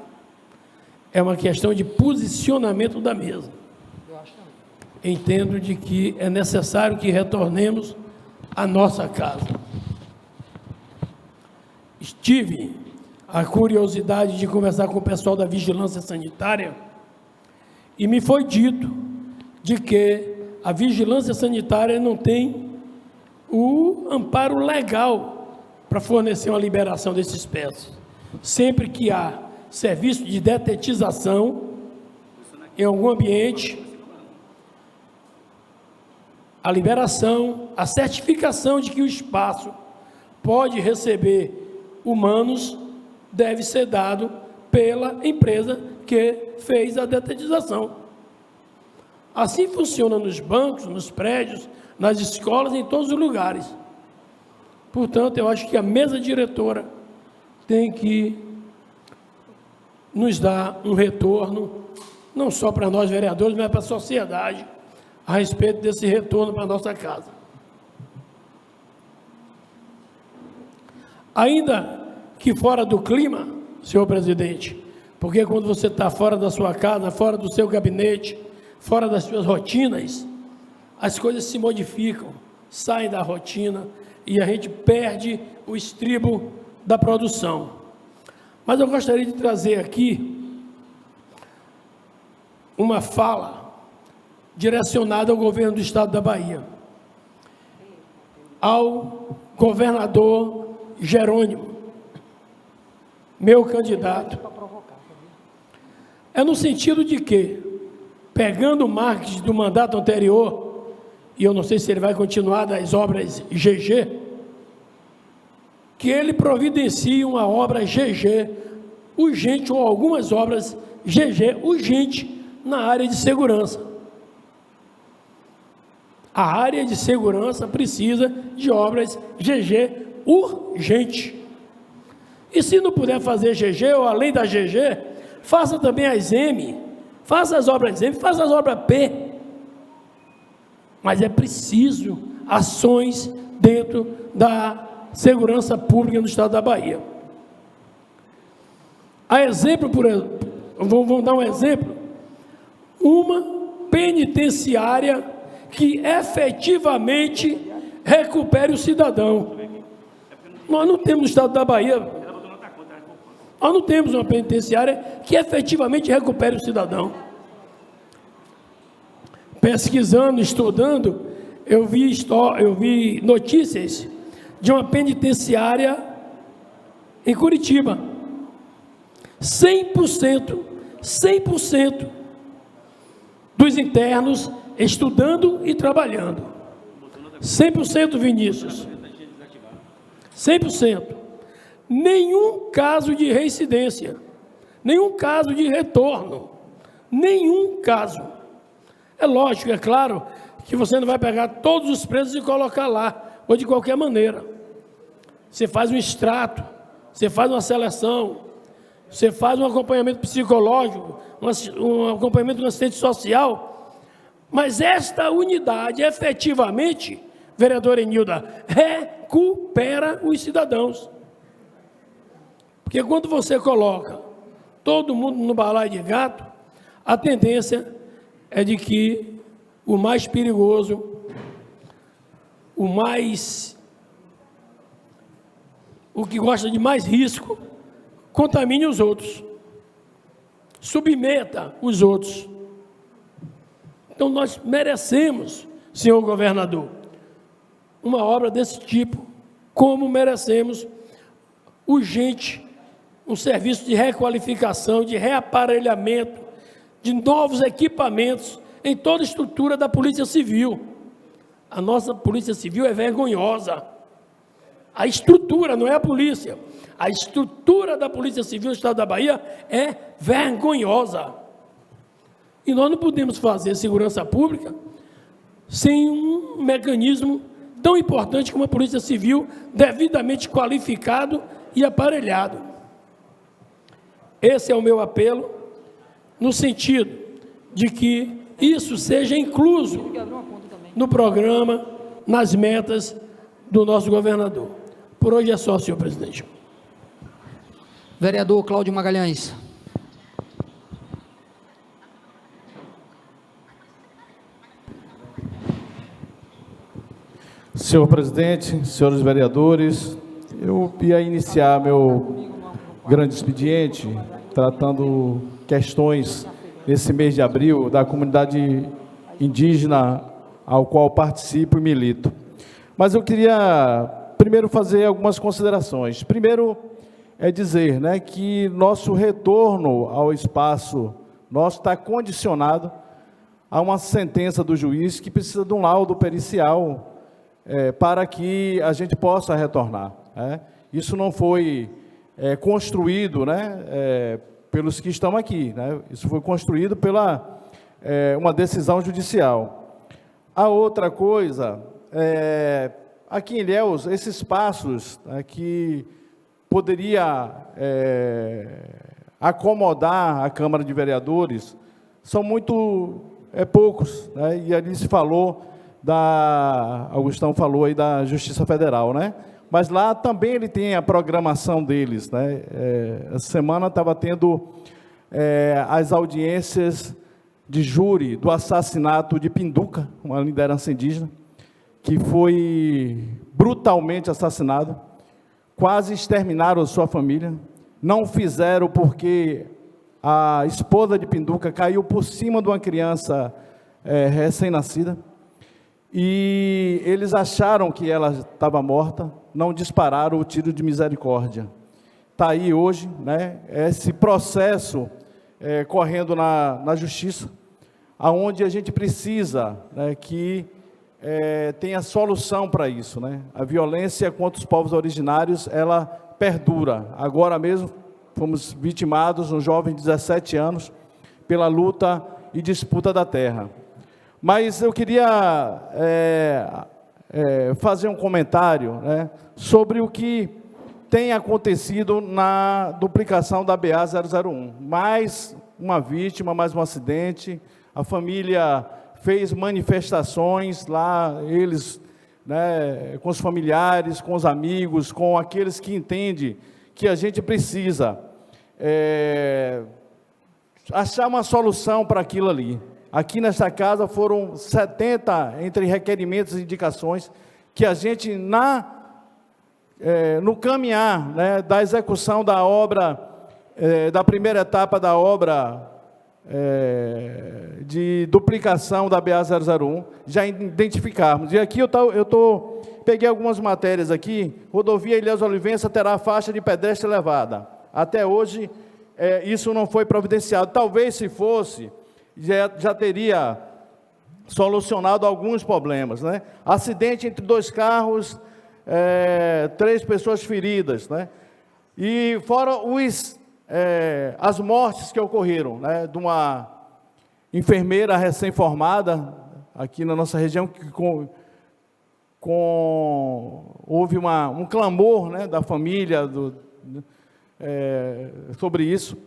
É uma questão de posicionamento da mesa. Entendo de que é necessário que retornemos à nossa casa. Tive a curiosidade de conversar com o pessoal da Vigilância Sanitária e me foi dito de que a Vigilância Sanitária não tem o amparo legal para fornecer uma liberação desses peças. Sempre que há serviço de detetização em algum ambiente, a liberação, a certificação de que o espaço pode receber humanos deve ser dado pela empresa que fez a detetização. Assim funciona nos bancos, nos prédios, nas escolas, em todos os lugares. Portanto, eu acho que a mesa diretora tem que nos dar um retorno, não só para nós vereadores, mas para a sociedade, a respeito desse retorno para a nossa casa. Ainda que fora do clima, senhor presidente, porque quando você está fora da sua casa, fora do seu gabinete, fora das suas rotinas, as coisas se modificam, saem da rotina e a gente perde o estribo da produção. Mas eu gostaria de trazer aqui uma fala direcionada ao governo do estado da Bahia, ao governador Jerônimo, meu candidato. É no sentido de que, pegando o marketing do mandato anterior, e eu não sei se ele vai continuar das obras GG, que ele providencie uma obra GG urgente ou algumas obras GG urgente na área de segurança. A área de segurança precisa de obras GG urgente. E se não puder fazer GG ou além da GG, faça também as M, faça as obras M, faça as obras P. Mas é preciso ações dentro da segurança pública no estado da Bahia. A exemplo, vamos dar um exemplo, uma penitenciária que efetivamente recupere o cidadão. Nós não temos no estado da Bahia, nós não temos uma penitenciária que efetivamente recupere o cidadão. Pesquisando, estudando, eu vi notícias de uma penitenciária em Curitiba. 100% dos internos estudando e trabalhando. 100%, Vinícius. 100%. nenhum caso de reincidência, nenhum caso de retorno, nenhum caso. É lógico, é claro, que você não vai pegar todos os presos e colocar lá, ou de qualquer maneira. Você faz um extrato, você faz uma seleção, você faz um acompanhamento psicológico, um acompanhamento com assistente social, mas esta unidade, efetivamente, vereadora Enilda, recupera os cidadãos. Porque quando você coloca todo mundo no balaio de gato, a tendência é de que o mais perigoso, o que gosta de mais risco, contamine os outros, submeta os outros. Então nós merecemos, senhor governador, uma obra desse tipo, como merecemos urgente um serviço de requalificação, de reaparelhamento, de novos equipamentos em toda a estrutura da Polícia Civil. A nossa Polícia Civil é vergonhosa. A estrutura, não é a polícia. A estrutura da Polícia Civil do Estado da Bahia é vergonhosa. E nós não podemos fazer segurança pública sem um mecanismo tão importante como a Polícia Civil, devidamente qualificado e aparelhado. Esse é o meu apelo, no sentido de que isso seja incluso no programa, nas metas do nosso governador. Por hoje é só, senhor presidente. Vereador Cláudio Magalhães. Senhor presidente, senhores vereadores, eu ia iniciar meu grande expediente tratando questões nesse mês de abril da comunidade indígena ao qual participo e milito. Mas eu queria primeiro fazer algumas considerações. Primeiro é dizer, né, que nosso retorno ao espaço nosso está condicionado a uma sentença do juiz que precisa de um laudo pericial para que a gente possa retornar. Isso não foi construído, né, pelos que estão aqui, né? Isso foi construído pela uma decisão judicial. A outra coisa, aqui em Ilhéus, esses espaços que poderia acomodar a Câmara de Vereadores são muito poucos, né? E ali se falou Augustão falou aí da Justiça Federal, né? Mas lá também ele tem a programação deles, né? Essa semana estava tendo as audiências de júri do assassinato de Pinduca, uma liderança indígena, que foi brutalmente assassinado, quase exterminaram sua família, não fizeram porque a esposa de Pinduca caiu por cima de uma criança recém-nascida, e eles acharam que ela estava morta, não dispararam o tiro de misericórdia. Está aí hoje, né, esse processo correndo na justiça, aonde a gente precisa, né, que tenha solução para isso, né? A violência contra os povos originários, ela perdura. Agora mesmo fomos vitimados, um jovem de 17 anos, pela luta e disputa da terra. Mas eu queria fazer um comentário, né, sobre o que tem acontecido na duplicação da BA-001. Mais uma vítima, mais um acidente, a família fez manifestações lá, eles, né, com os familiares, com os amigos, com aqueles que entendem que a gente precisa achar uma solução para aquilo ali. Aqui nesta casa foram 70, entre requerimentos e indicações, que a gente, no caminhar, né, da execução da obra, da primeira etapa da obra de duplicação da BA-001, já identificarmos. E aqui peguei algumas matérias aqui. Rodovia Ilhéus Olivença terá faixa de pedestre elevada. Até hoje, isso não foi providenciado. Talvez, se fosse, já teria solucionado alguns problemas, né? Acidente entre 2 carros, 3 pessoas feridas, né? E fora as mortes que ocorreram, né, de uma enfermeira recém-formada aqui na nossa região, que houve um clamor, né, da família sobre isso.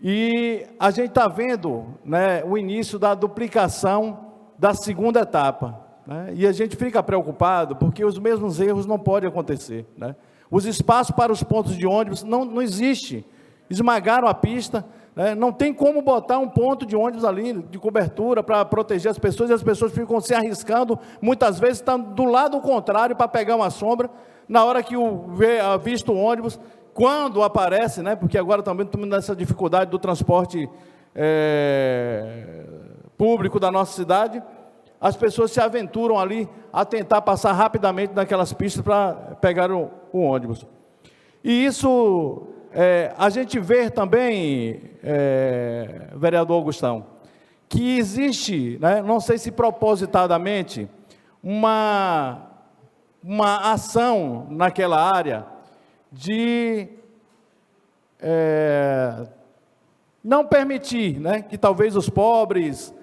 E a gente está vendo, né, o início da duplicação da segunda etapa, né, e a gente fica preocupado porque os mesmos erros não podem acontecer, né. Os espaços para os pontos de ônibus não existe, esmagaram a pista, né, não tem como botar um ponto de ônibus ali, de cobertura, para proteger as pessoas, e as pessoas ficam se arriscando, muitas vezes estão do lado contrário para pegar uma sombra, na hora que visto o ônibus, quando aparece, né, porque agora também estamos nessa dificuldade do transporte público da nossa cidade, as pessoas se aventuram ali a tentar passar rapidamente naquelas pistas para pegar o ônibus. E isso, a gente vê também, vereador Augustão, que existe, né, não sei se propositadamente, uma ação naquela área de não permitir, né, que talvez os pobres,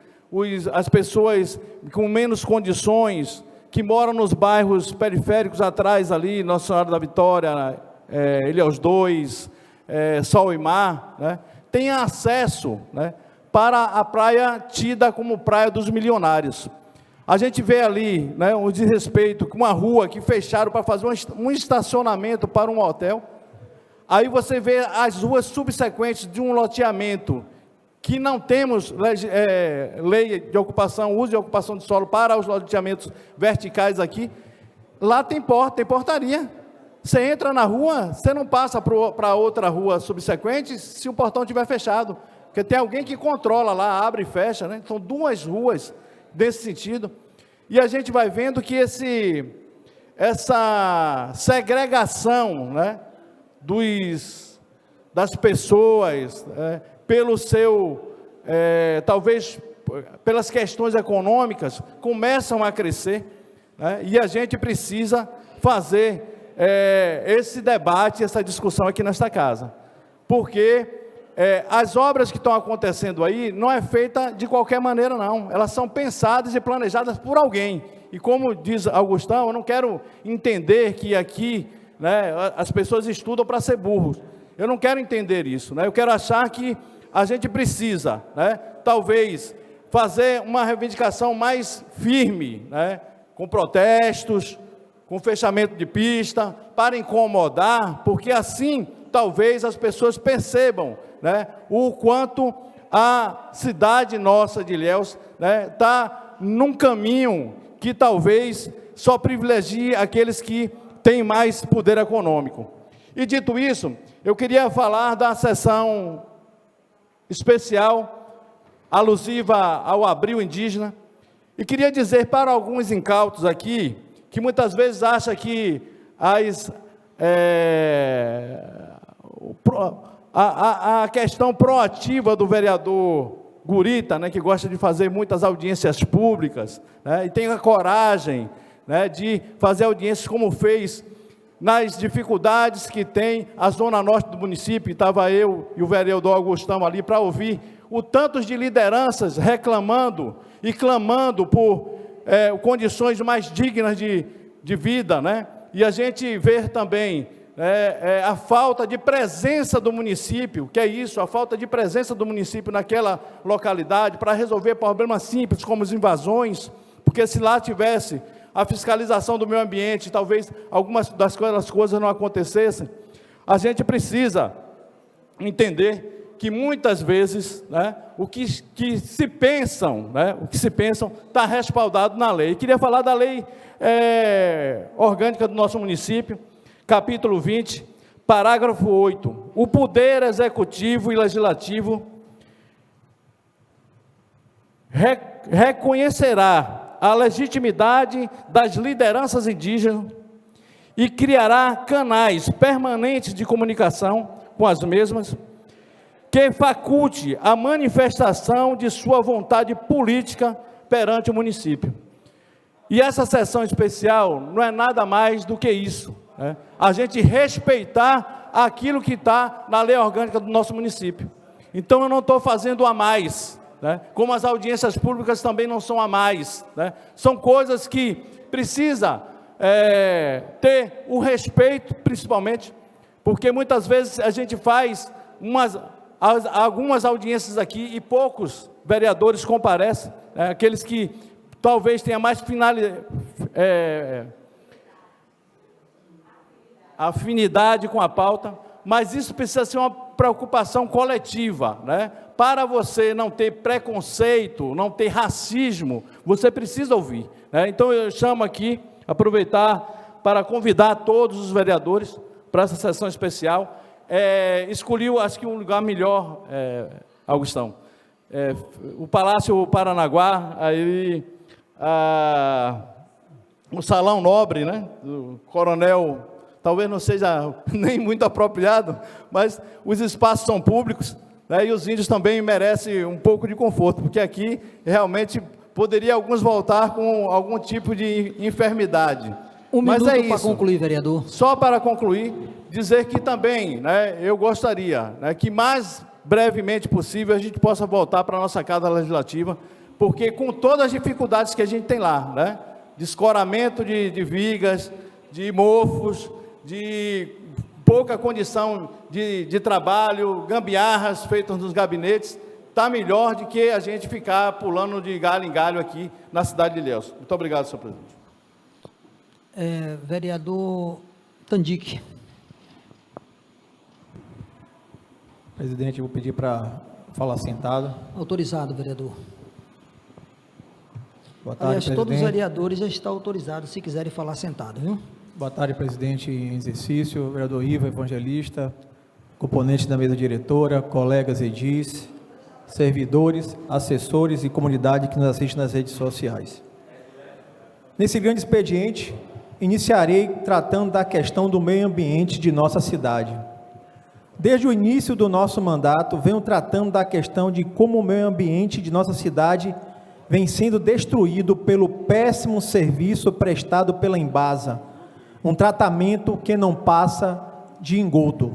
as pessoas com menos condições, que moram nos bairros periféricos atrás ali, Nossa Senhora da Vitória, Ilhéus 2, Sol e Mar, né, tenha acesso, né, para a praia tida como praia dos milionários. A gente vê ali, né, o desrespeito com uma rua que fecharam para fazer um estacionamento para um hotel. Aí você vê as ruas subsequentes de um loteamento que não temos lei de ocupação, uso de ocupação de solo para os loteamentos verticais aqui. Lá tem portaria. Você entra na rua, você não passa para outra rua subsequente se o portão estiver fechado, porque tem alguém que controla lá, abre e fecha, né? São duas ruas desse sentido. E a gente vai vendo que essa segregação, né, das pessoas, pelo talvez pelas questões econômicas, começam a crescer, né, e a gente precisa fazer esse debate, essa discussão aqui nesta casa, porque as obras que estão acontecendo aí não é feita de qualquer maneira não, elas são pensadas e planejadas por alguém, e como diz Augustão, eu não quero entender que aqui, né, as pessoas estudam para ser burros, eu não quero entender isso, né, eu quero achar que a gente precisa, né, talvez, fazer uma reivindicação mais firme, né, com protestos, com fechamento de pista, para incomodar, porque assim, talvez as pessoas percebam, né, o quanto a cidade nossa de Ilhéus está num caminho que talvez só privilegie aqueles que têm mais poder econômico. E dito isso, eu queria falar da sessão especial, alusiva ao Abril Indígena, e queria dizer para alguns incautos aqui, que muitas vezes acham que a questão proativa do vereador Gurita, né, que gosta de fazer muitas audiências públicas, né, e tem a coragem, né, de fazer audiências como fez nas dificuldades que tem a zona norte do município, estava eu e o vereador Augustão ali para ouvir o tantos de lideranças reclamando e clamando por condições mais dignas de vida, né? E a gente vê também a falta de presença do município, que é isso, a falta de presença do município naquela localidade para resolver problemas simples como as invasões, porque se lá tivesse a fiscalização do meio ambiente, talvez algumas das coisas não acontecessem. A gente precisa entender que muitas vezes, né, o que se pensam está respaldado na lei. Eu queria falar da lei orgânica do nosso município, capítulo 20, parágrafo 8. O poder executivo e legislativo reconhecerá a legitimidade das lideranças indígenas e criará canais permanentes de comunicação com as mesmas, que faculte a manifestação de sua vontade política perante o município. E essa sessão especial não é nada mais do que isso, né? A gente respeitar àquilo que está na lei orgânica do nosso município. Então, eu não estou fazendo a mais, né? Como as audiências públicas também não são a mais, né? São coisas que precisa ter o respeito, principalmente, porque muitas vezes a gente faz algumas audiências aqui e poucos vereadores comparecem, né? Aqueles que talvez tenham mais afinidade com a pauta, mas isso precisa ser uma preocupação coletiva, né? Para você não ter preconceito, não ter racismo, você precisa ouvir, né? Então eu chamo aqui, aproveitar para convidar todos os vereadores para essa sessão especial. Escolhi, acho que um lugar melhor, Augustão, o Palácio Paranaguá, aí, o Salão Nobre, né, do Coronel, talvez não seja nem muito apropriado, mas os espaços são públicos, né, e os índios também merecem um pouco de conforto, porque aqui realmente poderia alguns voltar com algum tipo de enfermidade. Mas minuto para concluir, vereador. Só para concluir, dizer que também, né, eu gostaria, né, que mais brevemente possível a gente possa voltar para a nossa Casa Legislativa, porque com todas as dificuldades que a gente tem lá, né, de escoramento de vigas, de mofos, de pouca condição de trabalho, gambiarras feitas nos gabinetes, está melhor do que a gente ficar pulando de galho em galho aqui na cidade de Ilhéus. Muito obrigado, senhor presidente. Vereador Tandic. Presidente, eu vou pedir para falar sentado. Autorizado, vereador. Boa tarde, aliás, presidente. todos os vereadores já estão autorizados, se quiserem falar sentado, viu? Boa tarde, presidente em exercício, vereador Ivo Evangelista, componente da mesa diretora, colegas edis, servidores, assessores e comunidade que nos assiste nas redes sociais. Nesse grande expediente, iniciarei tratando da questão do meio ambiente de nossa cidade. Desde o início do nosso mandato, venho tratando da questão de como o meio ambiente de nossa cidade vem sendo destruído pelo péssimo serviço prestado pela Embasa, um tratamento que não passa de engodo.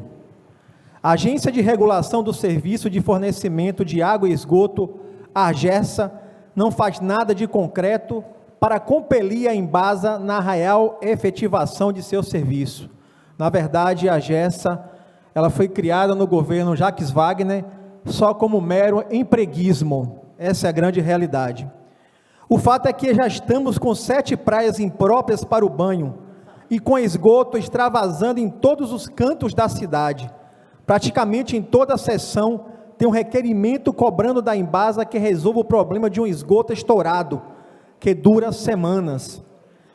A Agência de Regulação do Serviço de Fornecimento de Água e Esgoto, a AGERSA, não faz nada de concreto para compelir a Embasa na real efetivação de seu serviço. Na verdade, a AGERSA, ela foi criada no governo Jacques Wagner só como mero empreguismo. Essa é a grande realidade. O fato é que já estamos com 7 praias impróprias para o banho e com esgoto extravasando em todos os cantos da cidade. Praticamente em toda a seção tem um requerimento cobrando da Embasa que resolva o problema de um esgoto estourado, que dura semanas.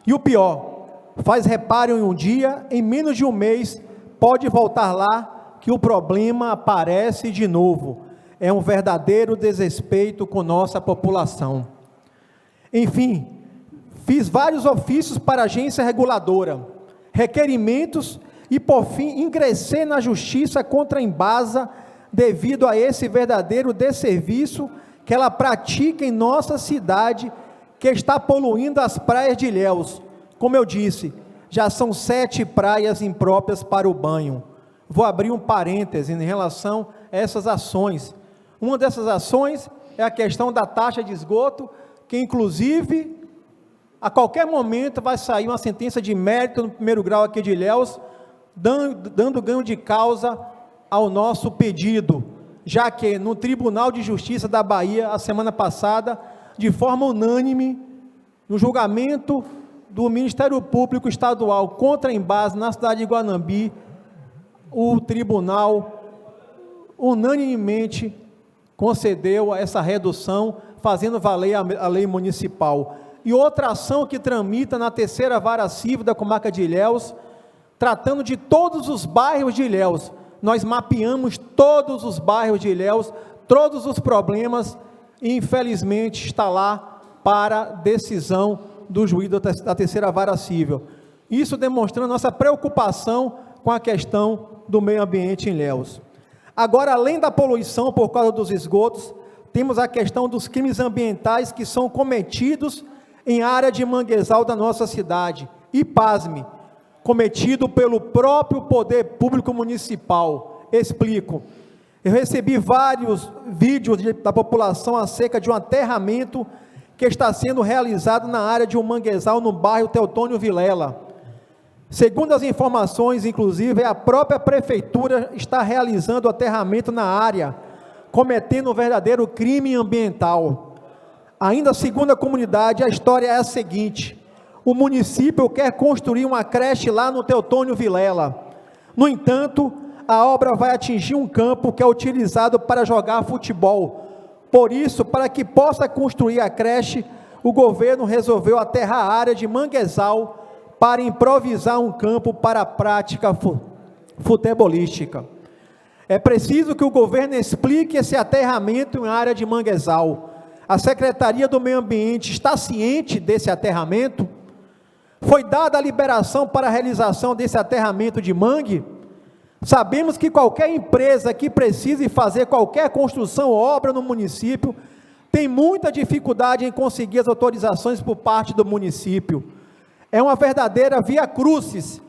E o pior, faz reparo em um dia, em menos de um mês, pode voltar lá que o problema aparece de novo. É um verdadeiro desrespeito com nossa população. Enfim, fiz vários ofícios para a agência reguladora, requerimentos e, por fim, ingressei na justiça contra a Embasa devido a esse verdadeiro desserviço que ela pratica em nossa cidade, que está poluindo as praias de Ilhéus. Como eu disse, já são 7 praias impróprias para o banho. Vou abrir um parêntese em relação a essas ações. Uma dessas ações é a questão da taxa de esgoto, que inclusive, a qualquer momento vai sair uma sentença de mérito no primeiro grau aqui de Ilhéus, dando ganho de causa ao nosso pedido, já que no Tribunal de Justiça da Bahia, a semana passada, de forma unânime, no julgamento do Ministério Público Estadual contra a Embasa na cidade de Guanambi, o tribunal unanimemente concedeu essa redução, fazendo valer a lei municipal. E outra ação que tramita na 3ª Vara Civil da comarca de Ilhéus, tratando de todos os bairros de Ilhéus. Nós mapeamos todos os bairros de Ilhéus, todos os problemas, e infelizmente está lá para decisão do juiz da 3ª Vara Civil. Isso demonstrando nossa preocupação com a questão do meio ambiente em Ilhéus. Agora, além da poluição por causa dos esgotos, temos a questão dos crimes ambientais que são cometidos em área de manguezal da nossa cidade. E pasme, cometido pelo próprio poder público municipal. Explico. Eu recebi vários vídeos da população acerca de um aterramento que está sendo realizado na área de um manguezal no bairro Teotônio Vilela. Segundo as informações, inclusive, a própria prefeitura está realizando o aterramento na área, cometendo um verdadeiro crime ambiental. Ainda segundo a comunidade, a história é a seguinte: o município quer construir uma creche lá no Teotônio Vilela. No entanto, a obra vai atingir um campo que é utilizado para jogar futebol. Por isso, para que possa construir a creche, o governo resolveu aterrar a área de manguezal para improvisar um campo para a prática futebolística. É preciso que o governo explique esse aterramento em área de manguezal. A Secretaria do Meio Ambiente está ciente desse aterramento? Foi dada a liberação para a realização desse aterramento de mangue? Sabemos que qualquer empresa que precise fazer qualquer construção ou obra no município tem muita dificuldade em conseguir as autorizações por parte do município. É uma verdadeira via crucis,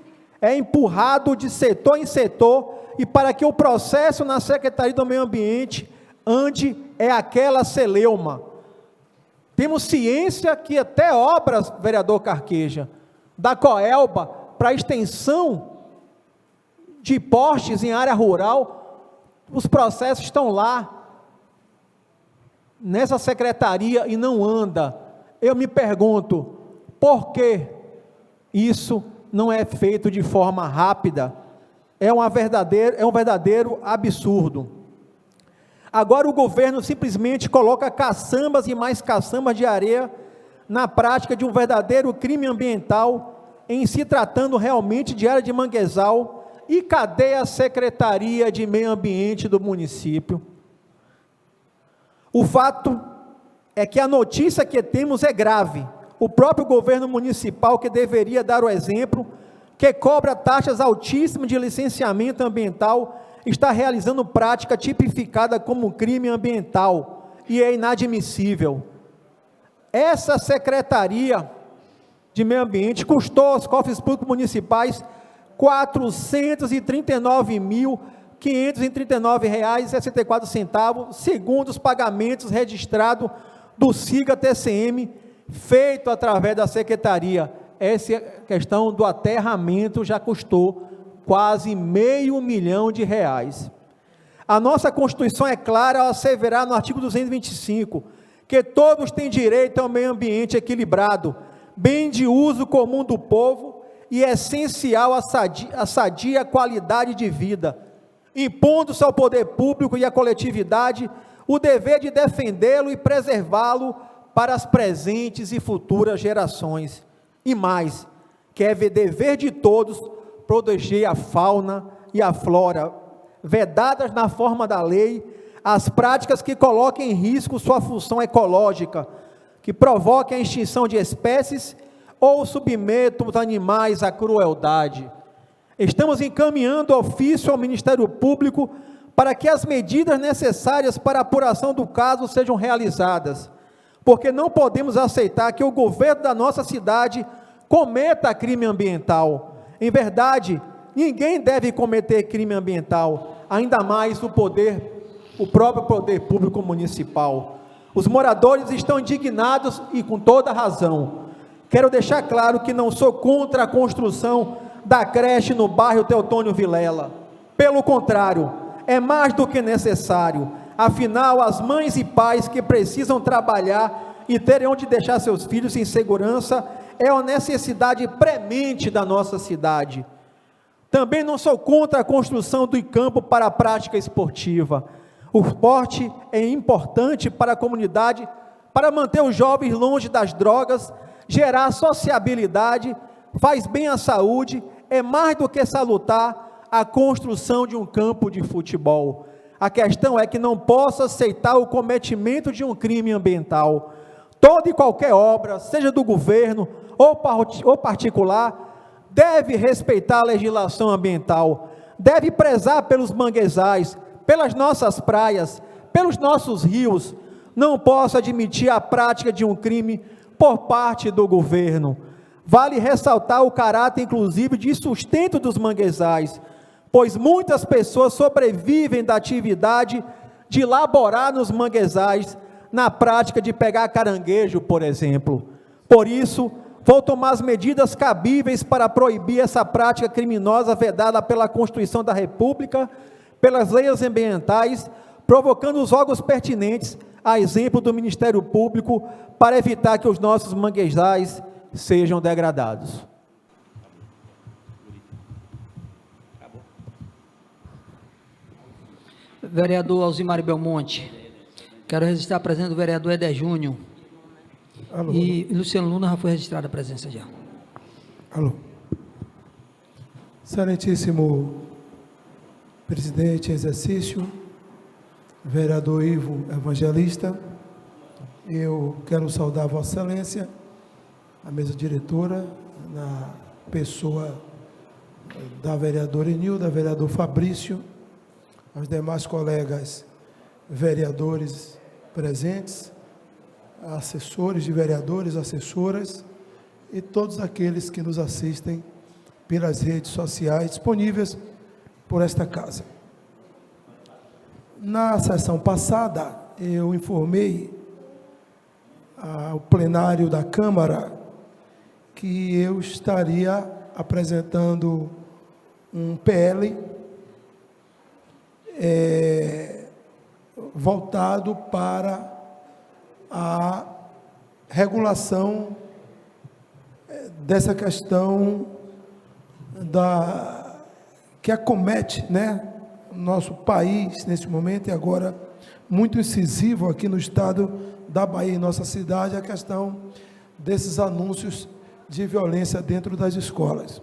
é empurrado de setor em setor, e para que o processo na Secretaria do Meio Ambiente ande, é aquela celeuma. Temos ciência que até obras, vereador Carqueja, da Coelba, para extensão de postes em área rural, os processos estão lá, nessa secretaria, e não anda. Eu me pergunto, por que isso não é feito de forma rápida? É um verdadeiro absurdo. Agora o governo simplesmente coloca caçambas e mais caçambas de areia na prática de um verdadeiro crime ambiental, em se tratando realmente de área de manguezal. E cadê a Secretaria de Meio Ambiente do município? O fato é que a notícia que temos é grave. O próprio governo municipal, que deveria dar o exemplo, que cobra taxas altíssimas de licenciamento ambiental, está realizando prática tipificada como crime ambiental, e é inadmissível. Essa Secretaria de Meio Ambiente custou aos cofres públicos municipais R$ 439.539,64, segundo os pagamentos registrados do SIGA-TCM, feito através da Secretaria. Essa questão do aterramento já custou quase R$500 mil. A nossa Constituição é clara ao asseverar no artigo 225, que todos têm direito ao meio ambiente equilibrado, bem de uso comum do povo, e essencial à sadia qualidade de vida, impondo-se ao poder público e à coletividade o dever de defendê-lo e preservá-lo para as presentes e futuras gerações. E mais, que é dever de todos proteger a fauna e a flora, vedadas na forma da lei as práticas que coloquem em risco sua função ecológica, que provoquem a extinção de espécies ou submetam os animais à crueldade. Estamos encaminhando ofício ao Ministério Público para que as medidas necessárias para a apuração do caso sejam realizadas, porque não podemos aceitar que o governo da nossa cidade cometa crime ambiental. Em verdade, ninguém deve cometer crime ambiental, ainda mais o próprio poder público municipal. Os moradores estão indignados e com toda razão. Quero deixar claro que não sou contra a construção da creche no bairro Teotônio Vilela. Pelo contrário, é mais do que necessário. Afinal, as mães e pais que precisam trabalhar e terem onde deixar seus filhos em segurança é uma necessidade premente da nossa cidade. Também não sou contra a construção do campo para a prática esportiva. O esporte é importante para a comunidade, para manter os jovens longe das drogas, gerar sociabilidade, faz bem à saúde, é mais do que salutar a construção de um campo de futebol. A questão é que não posso aceitar o cometimento de um crime ambiental. Toda e qualquer obra, seja do governo ou particular, deve respeitar a legislação ambiental, deve prezar pelos manguezais, pelas nossas praias, pelos nossos rios. Não posso admitir a prática de um crime por parte do governo. Vale ressaltar o caráter, inclusive, de sustento dos manguezais, pois muitas pessoas sobrevivem da atividade de laborar nos manguezais, na prática de pegar caranguejo, por exemplo. Por isso, vou tomar as medidas cabíveis para proibir essa prática criminosa vedada pela Constituição da República, pelas leis ambientais, provocando os órgãos pertinentes, a exemplo do Ministério Público, para evitar que os nossos manguezais sejam degradados. Vereador Alzimar Belmonte. Quero registrar a presença do vereador Eder Júnior. Alô. E Luciano Luna já foi registrada a presença já. Alô. Excelentíssimo presidente em exercício, vereador Ivo Evangelista, eu quero saudar Vossa Excelência, a mesa diretora, na pessoa da vereadora Enilda, vereador Fabrício, aos demais colegas vereadores presentes, assessores de vereadores, assessoras e todos aqueles que nos assistem pelas redes sociais disponíveis por esta casa. Na sessão passada, eu informei ao plenário da Câmara que eu estaria apresentando um PL voltado para a regulação dessa questão que acomete, nosso país nesse momento, e agora muito incisivo aqui no estado da Bahia, em nossa cidade, a questão desses anúncios de violência dentro das escolas.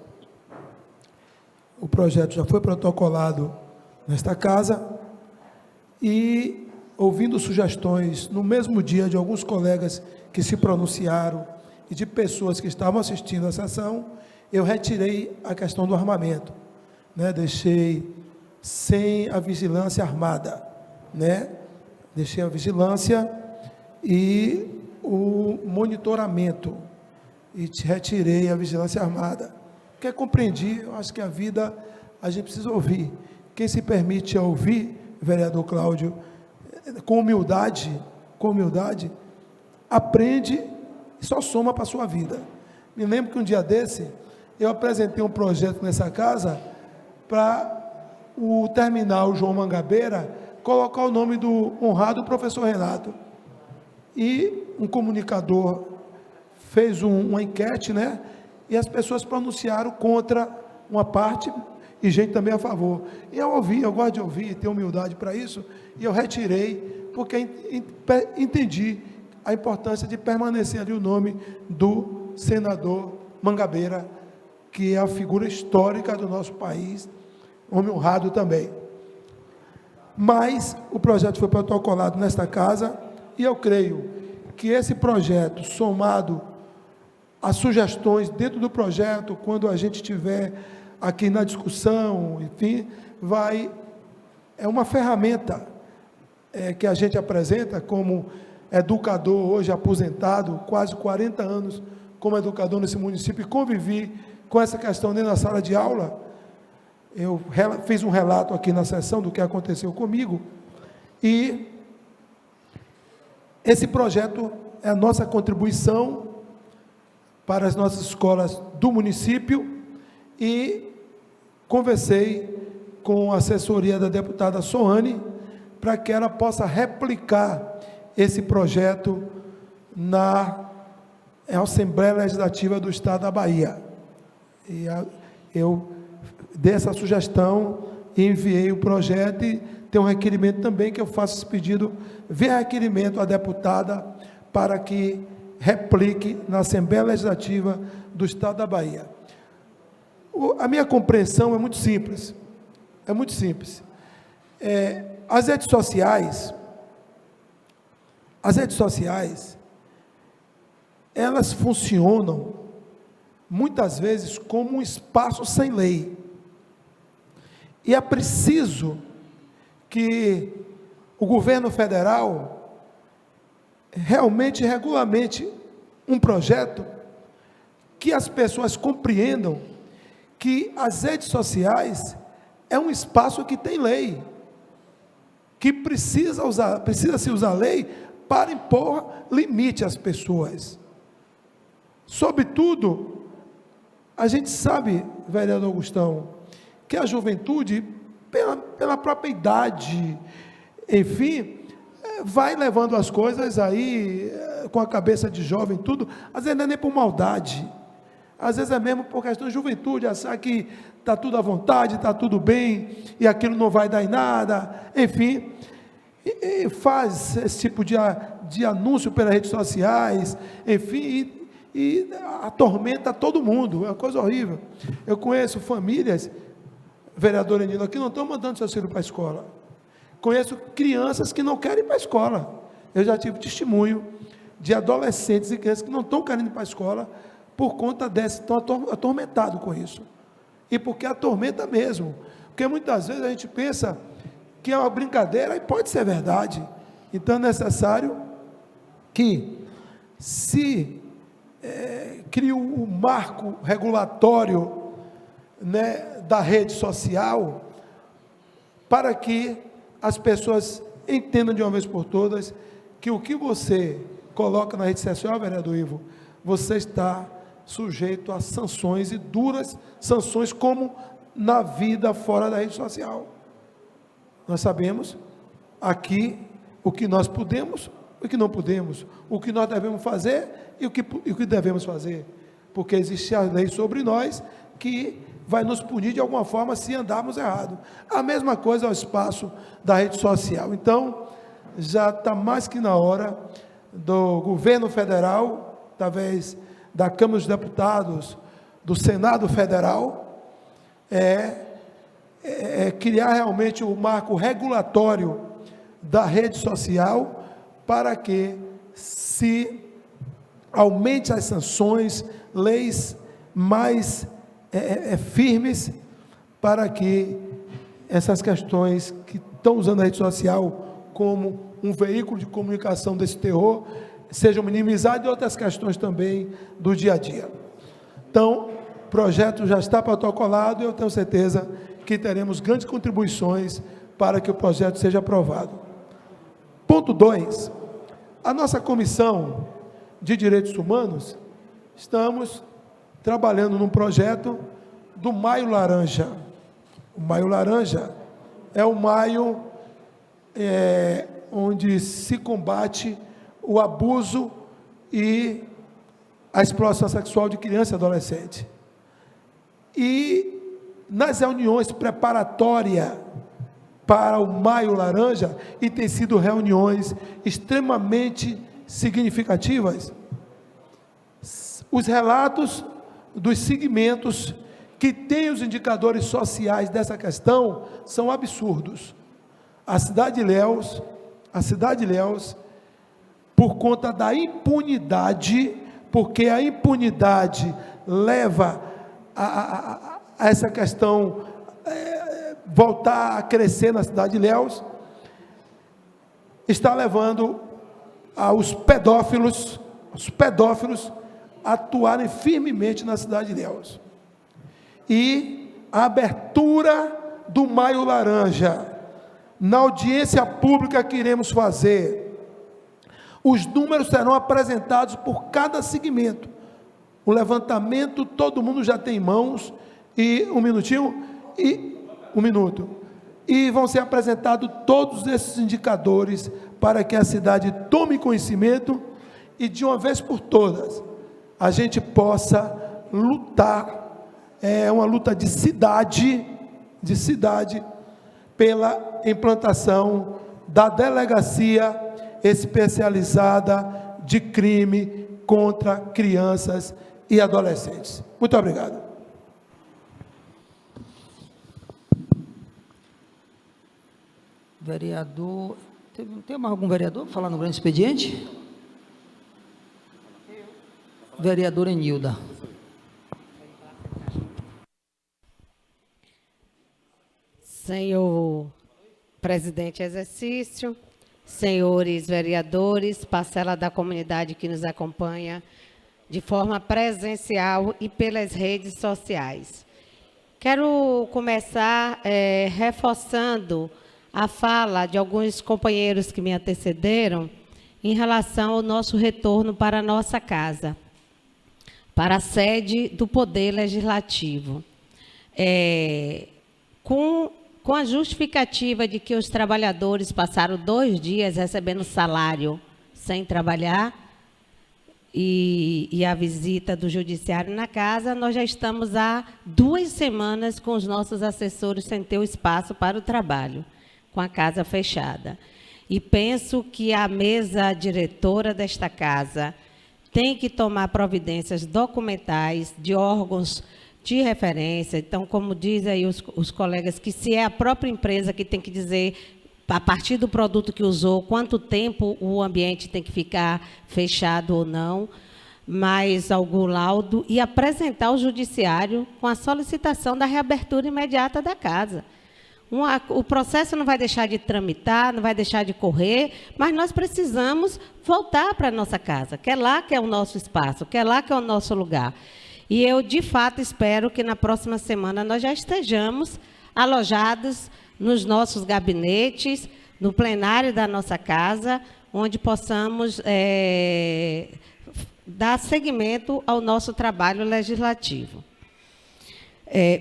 O projeto já foi protocolado nesta casa e, ouvindo sugestões no mesmo dia de alguns colegas que se pronunciaram e de pessoas que estavam assistindo à sessão, eu retirei a questão do armamento, deixei sem a vigilância armada, deixei a vigilância e o monitoramento, e retirei a vigilância armada, porque compreendi, eu acho que a vida a gente precisa ouvir. Quem se permite ouvir, vereador Cláudio, com humildade, aprende e só soma para a sua vida. Me lembro que um dia desse, eu apresentei um projeto nessa casa para o terminal João Mangabeira colocar o nome do honrado professor Renato. E um comunicador fez uma enquete, e as pessoas pronunciaram contra uma parte e gente também a favor. E eu ouvi, eu gosto de ouvir, tenho humildade para isso, e eu retirei, porque entendi a importância de permanecer ali o nome do senador Mangabeira, que é a figura histórica do nosso país, homem honrado também. Mas o projeto foi protocolado nesta casa, e eu creio que esse projeto, somado às sugestões dentro do projeto, quando a gente tiver aqui na discussão, enfim, é uma ferramenta que a gente apresenta como educador hoje aposentado, quase 40 anos como educador nesse município, e convivi com essa questão dentro da sala de aula. Eu fiz um relato aqui na sessão do que aconteceu comigo, e esse projeto é a nossa contribuição para as nossas escolas do município, e conversei com a assessoria da deputada Soane, para que ela possa replicar esse projeto na Assembleia Legislativa do Estado da Bahia. E eu dei essa sugestão, enviei o projeto, e tem um requerimento também que eu faço esse pedido, via requerimento à deputada, para que replique na Assembleia Legislativa do Estado da Bahia. A minha compreensão é muito simples, as redes sociais, elas funcionam, muitas vezes, como um espaço sem lei, e é preciso que o governo federal realmente regulamente um projeto que as pessoas compreendam que as redes sociais é um espaço que tem lei, que precisa se usar lei para impor limite às pessoas. Sobretudo, a gente sabe, vereador Augustão, que a juventude, pela própria idade, enfim, vai levando as coisas aí, com a cabeça de jovem, tudo, às vezes não é nem por maldade, às vezes é mesmo por questão de juventude, achar que está tudo à vontade, está tudo bem, e aquilo não vai dar em nada, enfim, e faz esse tipo de anúncio pelas redes sociais, enfim, e atormenta todo mundo, é uma coisa horrível. Eu conheço famílias, vereador Enildo, que não estão mandando seus filhos para a escola. Conheço crianças que não querem ir para a escola. Eu já tive testemunho de adolescentes e crianças que não estão querendo ir para a escola por conta dessa, estão atormentados com isso. E porque atormenta mesmo. Porque muitas vezes a gente pensa que é uma brincadeira e pode ser verdade. Então é necessário que se crie um marco regulatório, né, da rede social, para que as pessoas entendam de uma vez por todas que o que você coloca na rede social, vereador Ivo, você está sujeito a sanções, e duras sanções, como na vida fora da rede social. Nós sabemos aqui o que nós podemos e o que não podemos, o que nós devemos fazer e o que devemos fazer, porque existe a lei sobre nós que vai nos punir de alguma forma se andarmos errado. A mesma coisa é o espaço da rede social. Então, já está mais que na hora do governo federal, talvez da Câmara dos Deputados, do Senado Federal, criar realmente o marco regulatório da rede social, para que se aumente as sanções, leis mais firmes, para que essas questões que estão usando a rede social como um veículo de comunicação desse terror sejam minimizadas, e outras questões também do dia a dia. Então, o projeto já está protocolado e eu tenho certeza que teremos grandes contribuições para que o projeto seja aprovado. Ponto 2. A nossa Comissão de Direitos Humanos, estamos trabalhando num projeto do Maio Laranja. O Maio Laranja é o maio onde se combate o abuso e a exploração sexual de criança e adolescente. E nas reuniões preparatórias para o Maio Laranja, e tem sido reuniões extremamente significativas, os relatos dos segmentos que têm os indicadores sociais dessa questão são absurdos. A cidade de Ilhéus, por conta da impunidade, porque a impunidade leva a essa questão voltar a crescer na cidade de Ilhéus, está levando os pedófilos a atuarem firmemente na cidade de Ilhéus. E a abertura do Maio Laranja, na audiência pública que iremos fazer, os números serão apresentados por cada segmento. O levantamento, todo mundo já tem em mãos, e um minuto, e vão ser apresentados todos esses indicadores, para que a cidade tome conhecimento, e de uma vez por todas, a gente possa lutar, uma luta de cidade, pela implantação da delegacia especializada de crime contra crianças e adolescentes. Muito obrigado. Vereador, tem mais algum vereador para falar no grande expediente? Vereadora Enilda. Senhor presidente exercício, senhores vereadores, parcela da comunidade que nos acompanha, de forma presencial e pelas redes sociais. Quero começar reforçando a fala de alguns companheiros que me antecederam em relação ao nosso retorno para a nossa casa, para a sede do Poder Legislativo. Com a justificativa de que os trabalhadores passaram 2 dias recebendo salário sem trabalhar, e a visita do judiciário na casa, nós já estamos há 2 semanas com os nossos assessores sem ter o espaço para o trabalho, com a casa fechada. E penso que a mesa diretora desta casa tem que tomar providências documentais de órgãos de referência. Então, como dizem aí os colegas, que se é a própria empresa que tem que dizer, a partir do produto que usou, quanto tempo o ambiente tem que ficar fechado ou não, mais algum laudo, e apresentar ao judiciário com a solicitação da reabertura imediata da casa. O processo não vai deixar de tramitar, não vai deixar de correr, mas nós precisamos voltar para a nossa casa, que é lá que é o nosso espaço, que é lá que é o nosso lugar. E eu, de fato, espero que na próxima semana nós já estejamos alojados nos nossos gabinetes, no plenário da nossa casa, onde possamos dar seguimento ao nosso trabalho legislativo.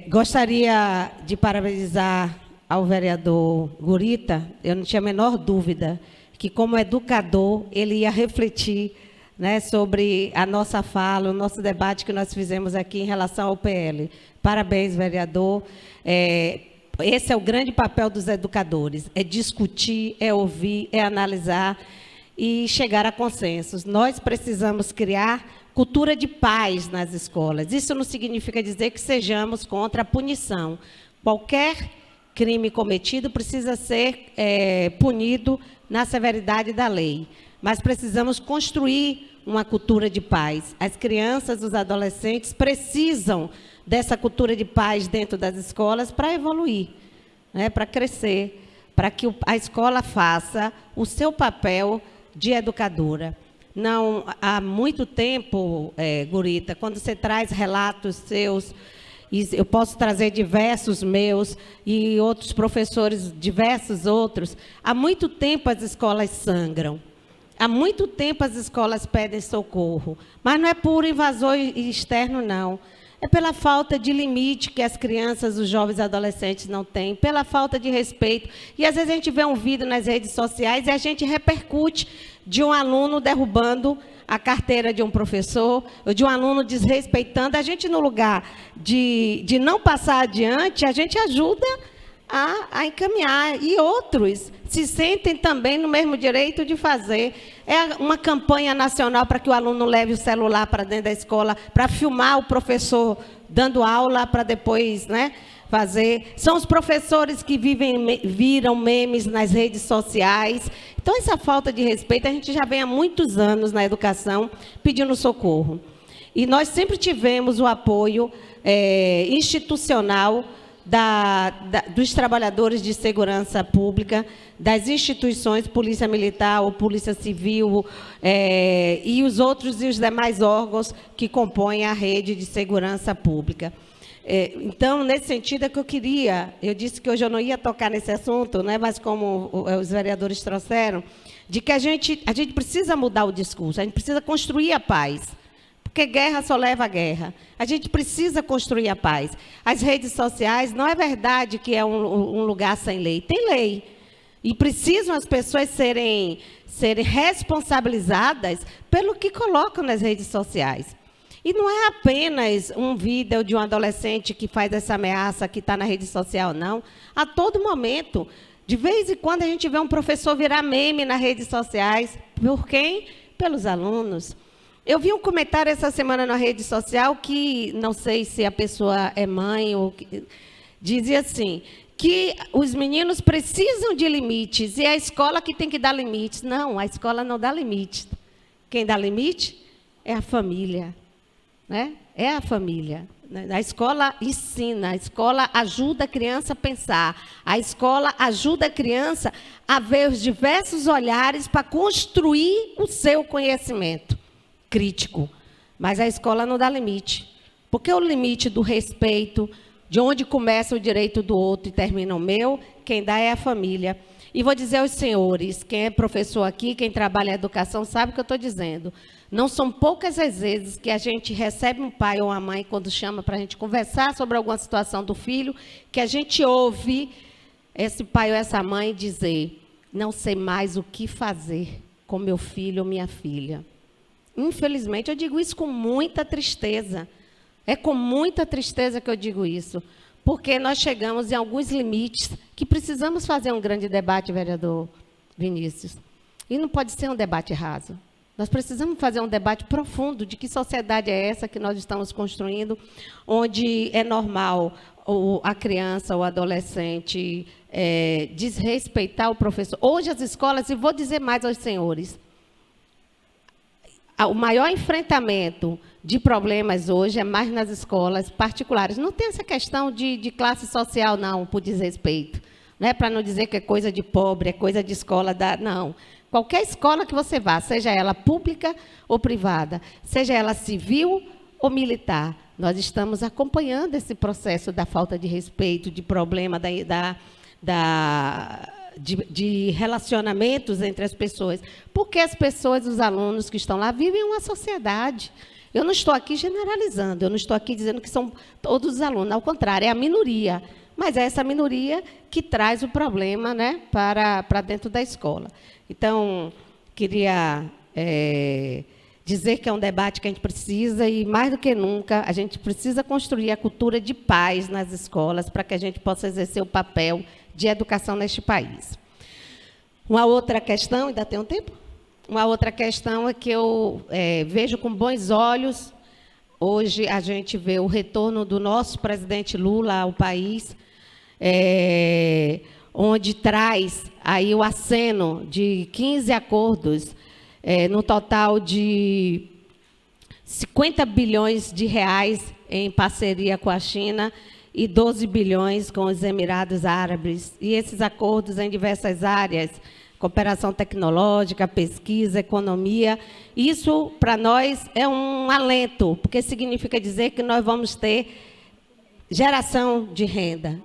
Gostaria de parabenizar ao vereador Gurita. Eu não tinha a menor dúvida que, como educador, ele ia refletir, né, sobre a nossa fala, o nosso debate que nós fizemos aqui em relação ao PL. Parabéns, vereador. Esse é o grande papel dos educadores, é discutir, é ouvir, é analisar e chegar a consensos. Nós precisamos criar cultura de paz nas escolas. Isso não significa dizer que sejamos contra a punição. Qualquer crime cometido precisa ser punido na severidade da lei. Mas precisamos construir uma cultura de paz. As crianças, os adolescentes precisam dessa cultura de paz dentro das escolas para evoluir, né, para crescer, para que a escola faça o seu papel de educadora. Não, há muito tempo, Gurita, quando você traz relatos seus, e eu posso trazer diversos meus e outros professores, diversos outros, há muito tempo as escolas sangram. Há muito tempo as escolas pedem socorro, mas não é por invasor externo, não. É pela falta de limite que as crianças, os jovens e adolescentes não têm, pela falta de respeito. E, às vezes, a gente vê um vídeo nas redes sociais e a gente repercute de um aluno derrubando a carteira de um professor, ou de um aluno desrespeitando. A gente, no lugar de não passar adiante, a gente ajuda a encaminhar. E outros se sentem também no mesmo direito de fazer. É uma campanha nacional para que o aluno leve o celular para dentro da escola, para filmar o professor dando aula, para depois, né, fazer. São os professores que viram memes nas redes sociais. Então, essa falta de respeito, a gente já vem há muitos anos na educação pedindo socorro. E nós sempre tivemos o apoio institucional dos trabalhadores de segurança pública, das instituições, Polícia Militar ou Polícia Civil, e os outros e os demais órgãos que compõem a rede de segurança pública. Então, nesse sentido é que eu disse que hoje eu não ia tocar nesse assunto, né, mas como os vereadores trouxeram, de que a gente precisa mudar o discurso, a gente precisa construir a paz. Porque guerra só leva a guerra. A gente precisa construir a paz. As redes sociais, não é verdade que é um lugar sem lei. Tem lei. E precisam as pessoas serem responsabilizadas pelo que colocam nas redes sociais. E não é apenas um vídeo de um adolescente que faz essa ameaça que está na rede social, não. A todo momento, de vez em quando, a gente vê um professor virar meme nas redes sociais. Por quem? Pelos alunos. Eu vi um comentário essa semana na rede social que, não sei se a pessoa é mãe, ou dizia assim, que os meninos precisam de limites e é a escola que tem que dar limites. Não, a escola não dá limites. Quem dá limite é a família, né? É a família. A escola ensina, a escola ajuda a criança a pensar, a escola ajuda a criança a ver os diversos olhares para construir o seu conhecimento crítico. mas a escola não dá limite. Porque o limite do respeito, de onde começa o direito do outro e termina o meu, quem dá é a família. E vou dizer aos senhores, quem é professor aqui, quem trabalha em educação, sabe o que eu estou dizendo. Não são poucas as vezes que a gente recebe um pai ou uma mãe, quando chama para a gente conversar sobre alguma situação do filho, que a gente ouve esse pai ou essa mãe dizer: não sei mais o que fazer com meu filho ou minha filha. Infelizmente, eu digo isso com muita tristeza. É com muita tristeza que eu digo isso, porque nós chegamos em alguns limites que precisamos fazer um grande debate, vereador Vinícius. E não pode ser um debate raso. Nós precisamos fazer um debate profundo de que sociedade é essa que nós estamos construindo, onde é normal a criança ou adolescente desrespeitar o professor. Hoje as escolas, e vou dizer mais aos senhores, o maior enfrentamento de problemas hoje é mais nas escolas particulares. Não tem essa questão de classe social, não, por desrespeito. Não é para não dizer que é coisa de pobre, é coisa de escola não. Qualquer escola que você vá, seja ela pública ou privada, seja ela civil ou militar, nós estamos acompanhando esse processo da falta de respeito, de problema de relacionamentos entre as pessoas. Porque as pessoas, os alunos que estão lá, vivem uma sociedade. Eu não estou aqui generalizando, eu não estou aqui dizendo que são todos os alunos, ao contrário, é a minoria. Mas é essa minoria que traz o problema, né, para dentro da escola. Então, queria dizer que é um debate que a gente precisa, e mais do que nunca, a gente precisa construir a cultura de paz nas escolas para que a gente possa exercer o papel de educação neste país. Uma outra questão, ainda tem um tempo? Uma outra questão é que eu vejo com bons olhos, hoje a gente vê o retorno do nosso presidente Lula ao país, onde traz aí o aceno de 15 acordos, no total de 50 bilhões de reais em parceria com a China e 12 bilhões com os Emirados Árabes. E esses acordos em diversas áreas, cooperação tecnológica, pesquisa, economia. Isso, para nós, é um alento, porque significa dizer que nós vamos ter geração de renda.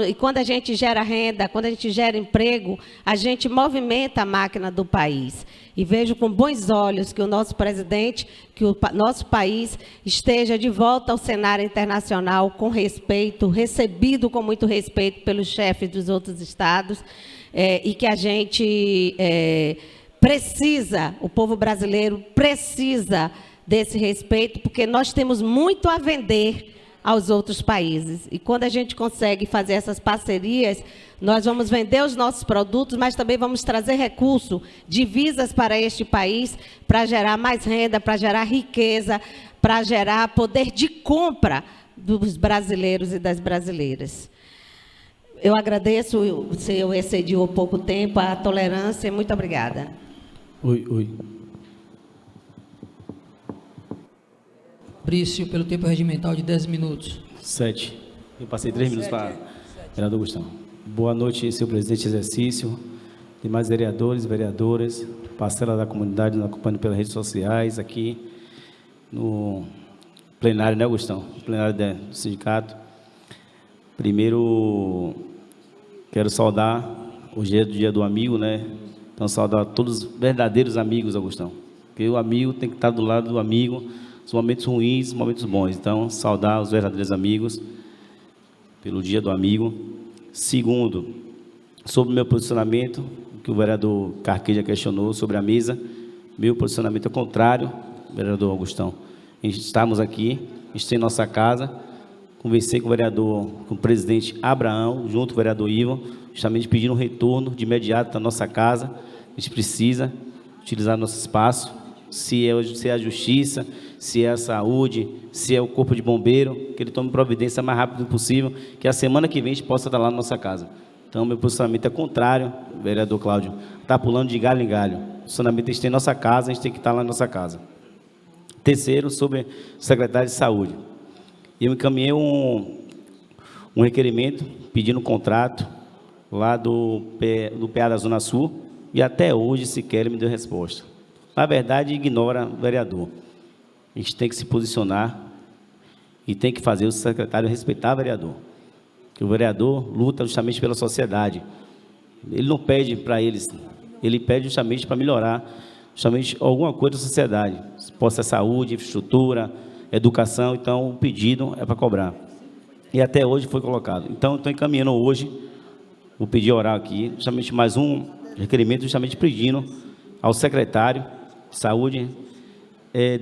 E quando a gente gera renda, quando a gente gera emprego, a gente movimenta a máquina do país. E vejo com bons olhos que o nosso presidente, que o nosso país esteja de volta ao cenário internacional com respeito, recebido com muito respeito pelos chefes dos outros estados, e que a gente precisa, o povo brasileiro precisa desse respeito, porque nós temos muito a vender aos outros países. E quando a gente consegue fazer essas parcerias, nós vamos vender os nossos produtos, mas também vamos trazer recurso, divisas para este país, para gerar mais renda, para gerar riqueza, para gerar poder de compra dos brasileiros e das brasileiras. Eu agradeço, se eu excedi um pouco tempo, a tolerância. Muito obrigada. Oi. Brício, pelo tempo regimental de 10 minutos. 7. Eu passei 3 minutos para o vereador Gustavo. Boa noite, senhor presidente de exercício, demais vereadores, vereadoras, parcela da comunidade nos acompanhando pelas redes sociais, aqui no plenário, né, Gustavo? Plenário do sindicato. Primeiro, quero saudar, hoje é do Dia do Amigo, né? Então, saudar todos os verdadeiros amigos, Augustão. Porque o amigo tem que estar do lado do amigo, os momentos ruins, os momentos bons. Então, saudar os verdadeiros amigos pelo Dia do Amigo. Segundo, sobre o meu posicionamento, que o vereador Carqueja questionou sobre a mesa, meu posicionamento é contrário, vereador Augustão. Estamos aqui, a gente tem nossa casa, conversei com o presidente Abraão, junto com o vereador Ivan, justamente pedindo um retorno de imediato da nossa casa. A gente precisa utilizar nosso espaço, se é a justiça, se é a saúde, se é o corpo de bombeiro, que ele tome providência o mais rápido possível, que a semana que vem a gente possa estar lá na nossa casa. Então, meu posicionamento é contrário, vereador Cláudio, está pulando de galho em galho. O posicionamento a gente tem nossa casa, a gente tem que estar lá na nossa casa. Terceiro, sobre o secretário de saúde. Eu encaminhei um requerimento pedindo um contrato lá do PA da Zona Sul, e até hoje sequer ele me deu resposta. Na verdade, ignora o vereador. A gente tem que se posicionar e tem que fazer o secretário respeitar o vereador. Que o vereador luta justamente pela sociedade. Ele não pede para eles, ele pede justamente para melhorar justamente alguma coisa da sociedade. Possa ser saúde, infraestrutura, educação, então o pedido é para cobrar. E até hoje foi colocado. Então, estou encaminhando hoje, vou pedir oral aqui, justamente mais um requerimento, justamente pedindo ao secretário de saúde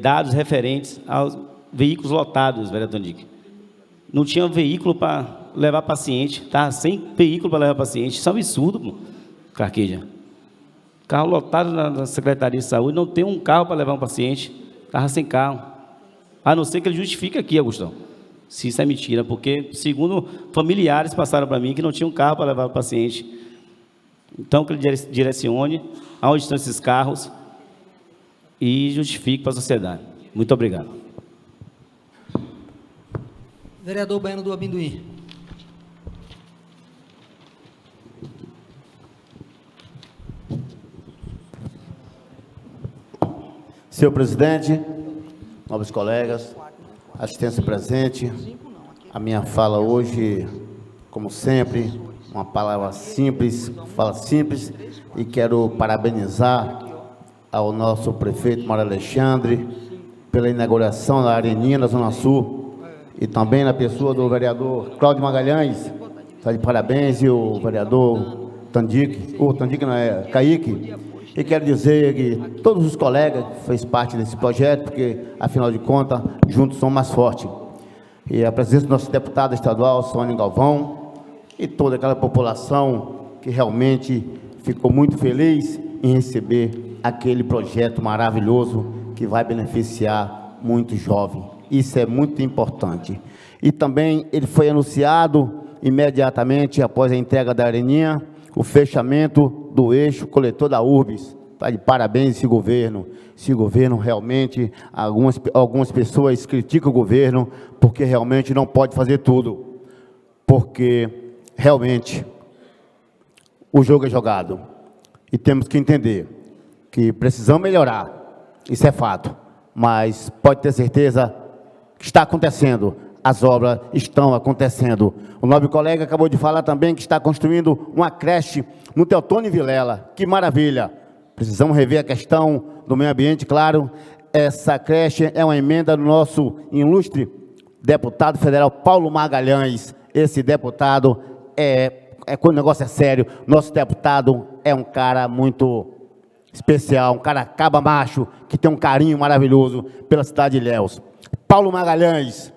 dados referentes aos veículos lotados, vereador Nick. Não tinha veículo para levar paciente, tá? Sem veículo para levar paciente. Isso é um absurdo, pô, Carqueja. Carro lotado na Secretaria de Saúde, não tem um carro para levar um paciente, estava sem carro. A não ser que ele justifique aqui, Augustão, se isso é mentira, porque, segundo familiares passaram para mim, que não tinha um carro para levar o paciente. Então, que ele direcione aonde estão esses carros e justifique para a sociedade. Muito obrigado. Vereador Baiano do Amendoim. Senhor presidente, nobres colegas, assistência presente, a minha fala hoje, como sempre, uma palavra simples, fala simples, e quero parabenizar ao nosso prefeito Mário Alexandre pela inauguração da Areninha na Zona Sul, e também na pessoa do vereador Cláudio Magalhães, está de parabéns, e o vereador Tandique, não é, Kaique, e quero dizer que todos os colegas que fez parte desse projeto, porque, afinal de contas, juntos somos mais fortes. E a presença do nosso deputado estadual, Sônia Galvão, e toda aquela população que realmente ficou muito feliz em receber aquele projeto maravilhoso que vai beneficiar muitos jovens. Isso é muito importante. E também ele foi anunciado imediatamente após a entrega da Areninha, o fechamento do eixo coletor da Urbis. Está de parabéns esse governo. Esse governo realmente, algumas pessoas criticam o governo porque realmente não pode fazer tudo. Porque realmente o jogo é jogado. E temos que entender que precisamos melhorar. Isso é fato. Mas pode ter certeza que está acontecendo. As obras estão acontecendo. O nobre colega acabou de falar também que está construindo uma creche no Teotônio Vilela. Que maravilha! Precisamos rever a questão do meio ambiente, claro. Essa creche é uma emenda do nosso ilustre deputado federal Paulo Magalhães. Esse deputado quando o negócio é sério, nosso deputado é um cara muito especial, um cara caba macho, que tem um carinho maravilhoso pela cidade de Ilhéus. Paulo Magalhães,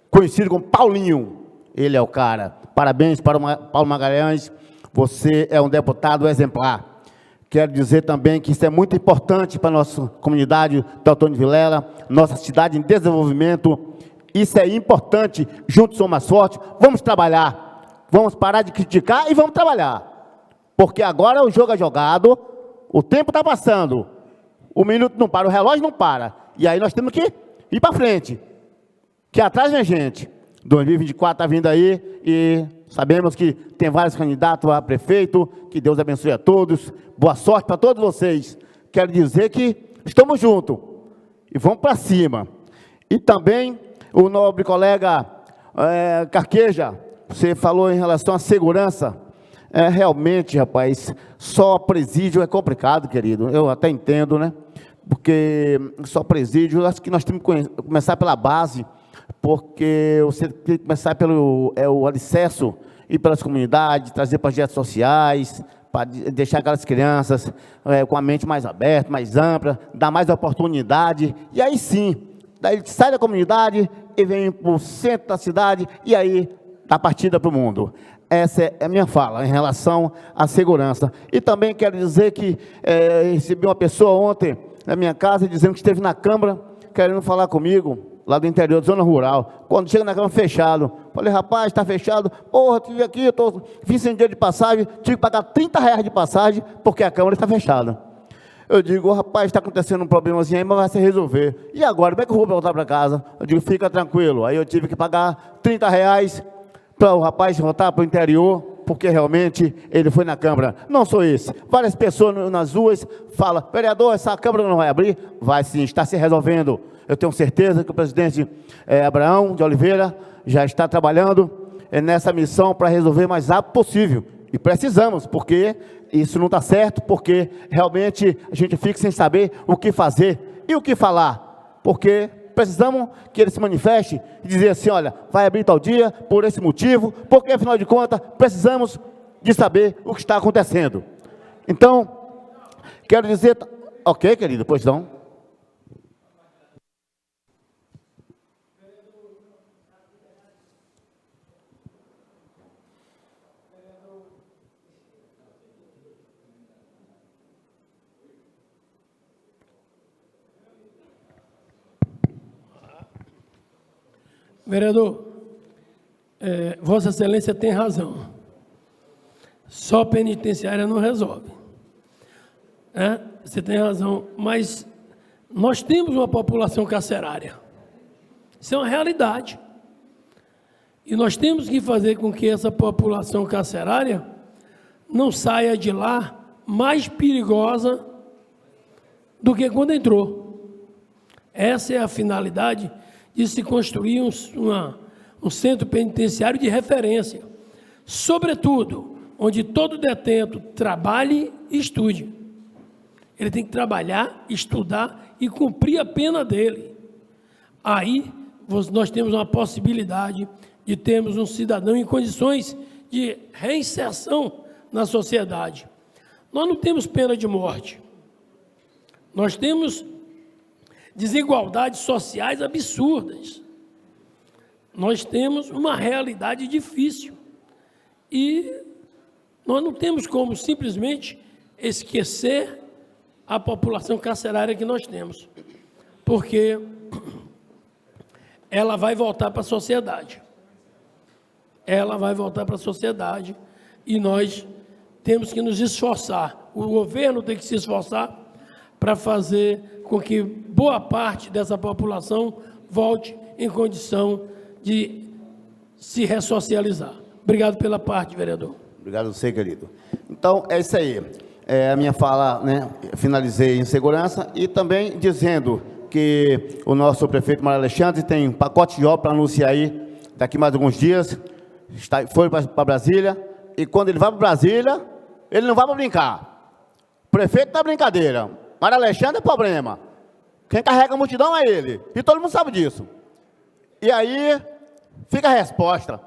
conhecido como Paulinho, ele é o cara. Parabéns para o Paulo Magalhães, você é um deputado exemplar. Quero dizer também que isso é muito importante para a nossa comunidade Teotônio Vilela, nossa cidade em desenvolvimento. Isso é importante, juntos somos mais fortes, vamos trabalhar, vamos parar de criticar e vamos trabalhar. Porque agora o jogo é jogado, o tempo está passando, o minuto não para, o relógio não para, e aí nós temos que ir para frente. Que atrás vem gente. 2024 está vindo aí e sabemos que tem vários candidatos a prefeito. Que Deus abençoe a todos. Boa sorte para todos vocês. Quero dizer que estamos juntos e vamos para cima. E também o nobre colega Carqueja, você falou em relação à segurança. Realmente, rapaz, só presídio é complicado, querido. Eu até entendo, né? Porque só presídio, acho que nós temos que começar pela base. Porque você tem que começar pelo o alicerce, ir pelas comunidades, trazer projetos sociais, para deixar aquelas crianças com a mente mais aberta, mais ampla, dar mais oportunidade, e aí sim, daí ele sai da comunidade e vem para o centro da cidade, e aí dá partida para o mundo. Essa é a minha fala em relação à segurança. E também quero dizer que recebi uma pessoa ontem na minha casa dizendo que esteve na Câmara, querendo falar comigo, lá do interior, da zona rural. Quando chega na Câmara, fechado. Falei, rapaz, está fechado. Porra, tive aqui, vim sem dinheiro de passagem, tive que pagar R$30 de passagem, porque a Câmara está fechada. Eu digo, rapaz, está acontecendo um problemazinho aí, mas vai se resolver. E agora, como é que eu vou voltar para casa? Eu digo, fica tranquilo. Aí eu tive que pagar R$30 para o rapaz voltar para o interior, porque realmente ele foi na Câmara. Não sou esse. Várias pessoas nas ruas falam, vereador, essa Câmara não vai abrir? Vai sim, está se resolvendo. Eu tenho certeza que o presidente Abraão de Oliveira já está trabalhando nessa missão para resolver o mais rápido possível. E precisamos, porque isso não está certo, porque realmente a gente fica sem saber o que fazer e o que falar. Porque precisamos que ele se manifeste e dizer assim, olha, vai abrir tal dia por esse motivo, porque afinal de contas precisamos de saber o que está acontecendo. Então, quero dizer, ok, querido, pois não. Vereador, Vossa Excelência tem razão. Só penitenciária não resolve. Você tem razão, mas nós temos uma população carcerária. Isso é uma realidade. E nós temos que fazer com que essa população carcerária não saia de lá mais perigosa do que quando entrou. Essa é a finalidade de se construir um centro penitenciário de referência, sobretudo, onde todo detento trabalhe e estude. Ele tem que trabalhar, estudar e cumprir a pena dele. Aí, nós temos uma possibilidade de termos um cidadão em condições de reinserção na sociedade. Nós não temos pena de morte. Nós temos desigualdades sociais absurdas. Nós temos uma realidade difícil. E nós não temos como simplesmente esquecer a população carcerária que nós temos. Porque ela vai voltar para a sociedade. Ela vai voltar para a sociedade e nós temos que nos esforçar. O governo tem que se esforçar para fazer com que boa parte dessa população volte em condição de se ressocializar. Obrigado pela parte, vereador. Obrigado a você, querido. Então, é isso aí. A minha fala, finalizei em segurança e também dizendo que o nosso prefeito Mário Alexandre tem um pacote de obra para anunciar aí daqui mais alguns dias. Foi para Brasília e quando ele vai para Brasília, ele não vai para brincar. O prefeito não é brincadeira. Mário Alexandre é problema. Quem carrega a multidão é ele. E todo mundo sabe disso. E aí, fica a resposta.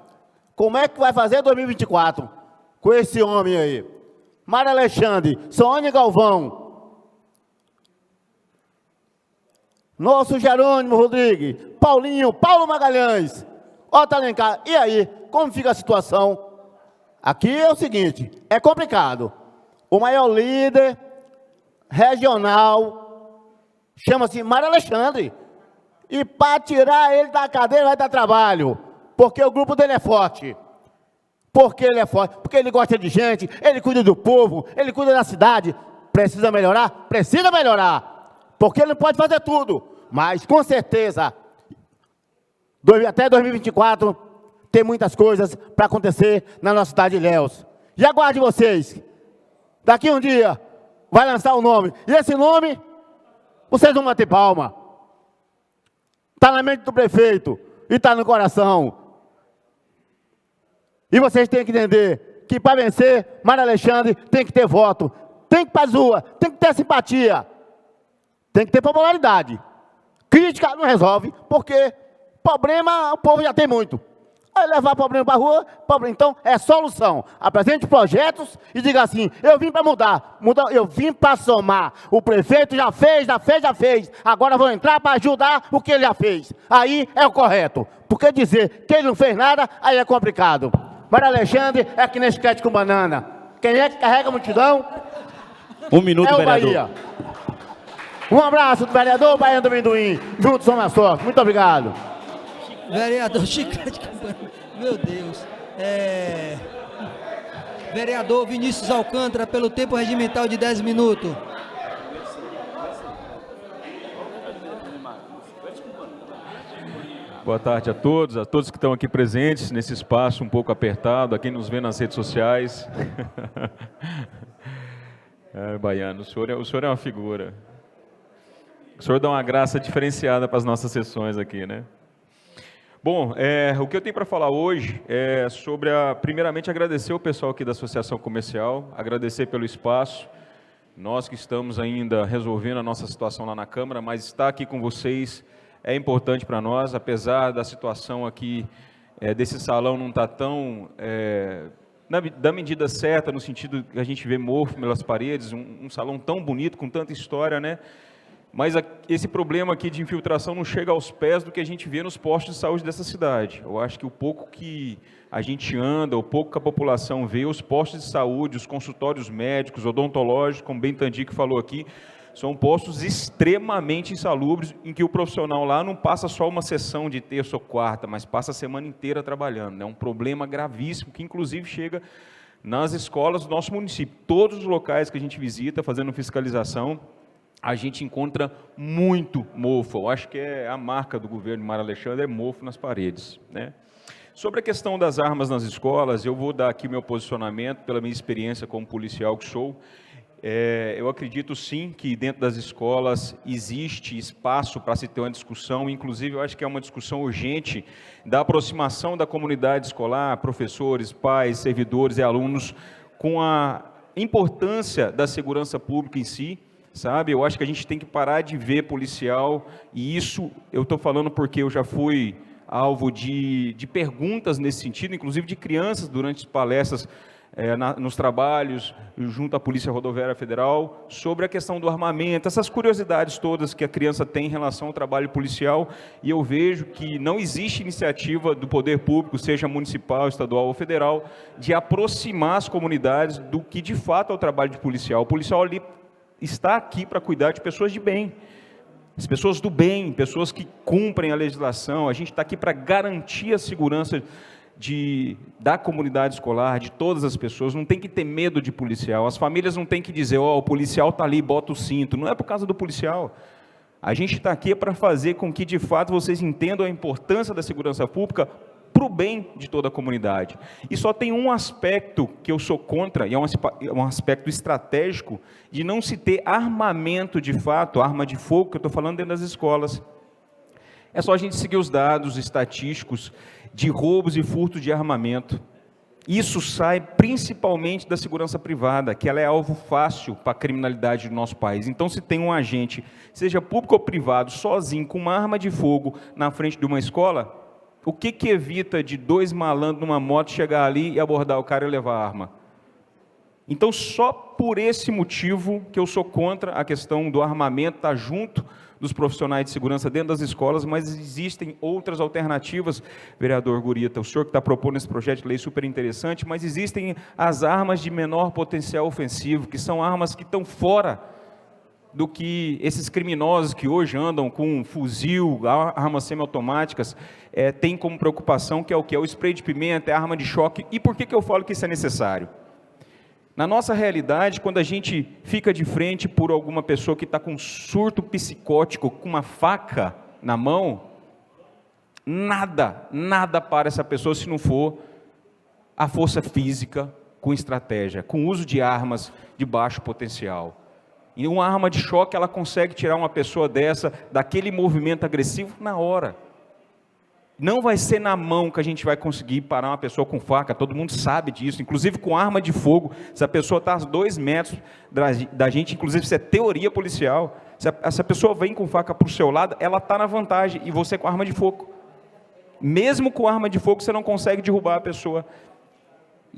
Como é que vai fazer 2024 com esse homem aí? Mário Alexandre, Sônia Galvão, nosso Jerônimo Rodrigues, Paulo Magalhães, Otto Alencar. E aí, como fica a situação? Aqui é o seguinte, é complicado. O maior líder regional chama-se Mário Alexandre. E para tirar ele da cadeira vai dar trabalho, porque o grupo dele é forte. Porque ele é forte, porque ele gosta de gente, ele cuida do povo, ele cuida da cidade. Precisa melhorar? Precisa melhorar. Porque ele não pode fazer tudo. Mas, com certeza, até 2024, tem muitas coisas para acontecer na nossa cidade de Ilhéus. E aguarde vocês. Daqui um dia, vai lançar o nome. E esse nome, vocês vão bater palma. Está na mente do prefeito e está no coração. E vocês têm que entender que para vencer, Mário Alexandre tem que ter voto, tem que ir para as ruas, tem que ter simpatia, tem que ter popularidade. Crítica não resolve, porque problema o povo já tem muito. Aí levar problema para a rua, então é solução. Apresente projetos e diga assim, eu vim para mudar, eu vim para somar. O prefeito já fez, agora vou entrar para ajudar o que ele já fez. Aí é o correto, porque dizer que ele não fez nada, aí é complicado. Mário Alexandre é que nem esquete com banana. Quem é que carrega a multidão? Um minuto, é o vereador. Bahia. Um abraço do vereador Baiano do Amendoim. Juntos somos a sorte. Muito obrigado. Vereador Chiclete Campana. Meu Deus. Vereador Vinícius Alcântara, pelo tempo regimental de 10 minutos. Boa tarde a todos que estão aqui presentes nesse espaço um pouco apertado, a quem nos vê nas redes sociais. Baiano, o senhor é uma figura. O senhor dá uma graça diferenciada para as nossas sessões aqui, né? Bom, o que eu tenho para falar hoje é sobre, primeiramente, agradecer o pessoal aqui da Associação Comercial, agradecer pelo espaço. Nós que estamos ainda resolvendo a nossa situação lá na Câmara, mas estar aqui com vocês é importante para nós, apesar da situação aqui desse salão não estar tão da medida certa, no sentido que a gente vê mofo pelas paredes, um salão tão bonito, com tanta história, né? Mas esse problema aqui de infiltração não chega aos pés do que a gente vê nos postos de saúde dessa cidade. Eu acho que o pouco que a gente anda, o pouco que a população vê, os postos de saúde, os consultórios médicos, odontológicos, como bem Tandic falou aqui, são postos extremamente insalubres, em que o profissional lá não passa só uma sessão de terça ou quarta, mas passa a semana inteira trabalhando. É um problema gravíssimo, que inclusive chega nas escolas do nosso município. Todos os locais que a gente visita, fazendo fiscalização, a gente encontra muito mofo. Eu acho que é a marca do governo de Mário Alexandre, é mofo nas paredes, né? Sobre a questão das armas nas escolas, eu vou dar aqui meu posicionamento, pela minha experiência como policial que sou. Eu acredito sim que dentro das escolas existe espaço para se ter uma discussão, inclusive eu acho que é uma discussão urgente da aproximação da comunidade escolar, professores, pais, servidores e alunos, com a importância da segurança pública em si, sabe? Eu acho que a gente tem que parar de ver policial, e isso eu estou falando porque eu já fui alvo de perguntas nesse sentido, inclusive de crianças durante as palestras, nos trabalhos, junto à Polícia Rodoviária Federal, sobre a questão do armamento, essas curiosidades todas que a criança tem em relação ao trabalho policial, e eu vejo que não existe iniciativa do poder público, seja municipal, estadual ou federal, de aproximar as comunidades do que de fato é o trabalho de policial. O policial ali está aqui para cuidar de pessoas de bem, as pessoas do bem, pessoas que cumprem a legislação. A gente está aqui para garantir a segurança da comunidade escolar, de todas as pessoas. Não tem que ter medo de policial, as famílias não tem que dizer, o policial está ali, bota o cinto. Não é por causa do policial. A gente está aqui para fazer com que de fato vocês entendam a importância da segurança pública para o bem de toda a comunidade. E só tem um aspecto que eu sou contra, e é um aspecto estratégico, de não se ter armamento de fato, arma de fogo, que eu estou falando dentro das escolas. É só a gente seguir os dados estatísticos de roubos e furtos de armamento. Isso sai principalmente da segurança privada, que ela é alvo fácil para a criminalidade do nosso país. Então, se tem um agente, seja público ou privado, sozinho, com uma arma de fogo na frente de uma escola, o que evita de 2 malandros numa moto chegar ali e abordar o cara e levar a arma? Então, só por esse motivo que eu sou contra a questão do armamento, estar junto dos profissionais de segurança dentro das escolas, mas existem outras alternativas, vereador Gurita, o senhor que está propondo esse projeto de lei super interessante, mas existem as armas de menor potencial ofensivo, que são armas que estão fora do que esses criminosos que hoje andam com um fuzil, armas semiautomáticas, têm como preocupação, que é o que? É o spray de pimenta, é a arma de choque. E por que eu falo que isso é necessário? Na nossa realidade, quando a gente fica de frente por alguma pessoa que está com um surto psicótico, com uma faca na mão, nada para essa pessoa se não for a força física com estratégia, com uso de armas de baixo potencial. E uma arma de choque, ela consegue tirar uma pessoa dessa, daquele movimento agressivo, na hora. Não vai ser na mão que a gente vai conseguir parar uma pessoa com faca, todo mundo sabe disso, inclusive com arma de fogo. Se a pessoa está a 2 metros da gente, inclusive isso é teoria policial, se essa pessoa vem com faca para o seu lado, ela está na vantagem, e você com arma de fogo. Mesmo com arma de fogo, você não consegue derrubar a pessoa.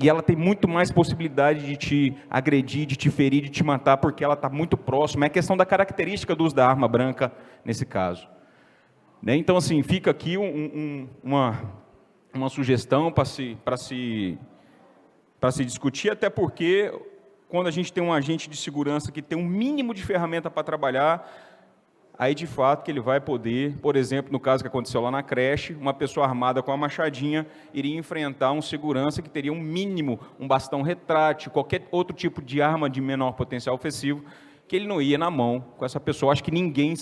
E ela tem muito mais possibilidade de te agredir, de te ferir, de te matar, porque ela está muito próxima. É questão da característica do uso da arma branca, nesse caso. Então, assim, fica aqui uma sugestão para se discutir, até porque, quando a gente tem um agente de segurança que tem um mínimo de ferramenta para trabalhar, aí, de fato, que ele vai poder, por exemplo, no caso que aconteceu lá na creche, uma pessoa armada com a machadinha iria enfrentar um segurança que teria um mínimo, um bastão retrátil, qualquer outro tipo de arma de menor potencial ofensivo, que ele não ia na mão com essa pessoa. Acho que ninguém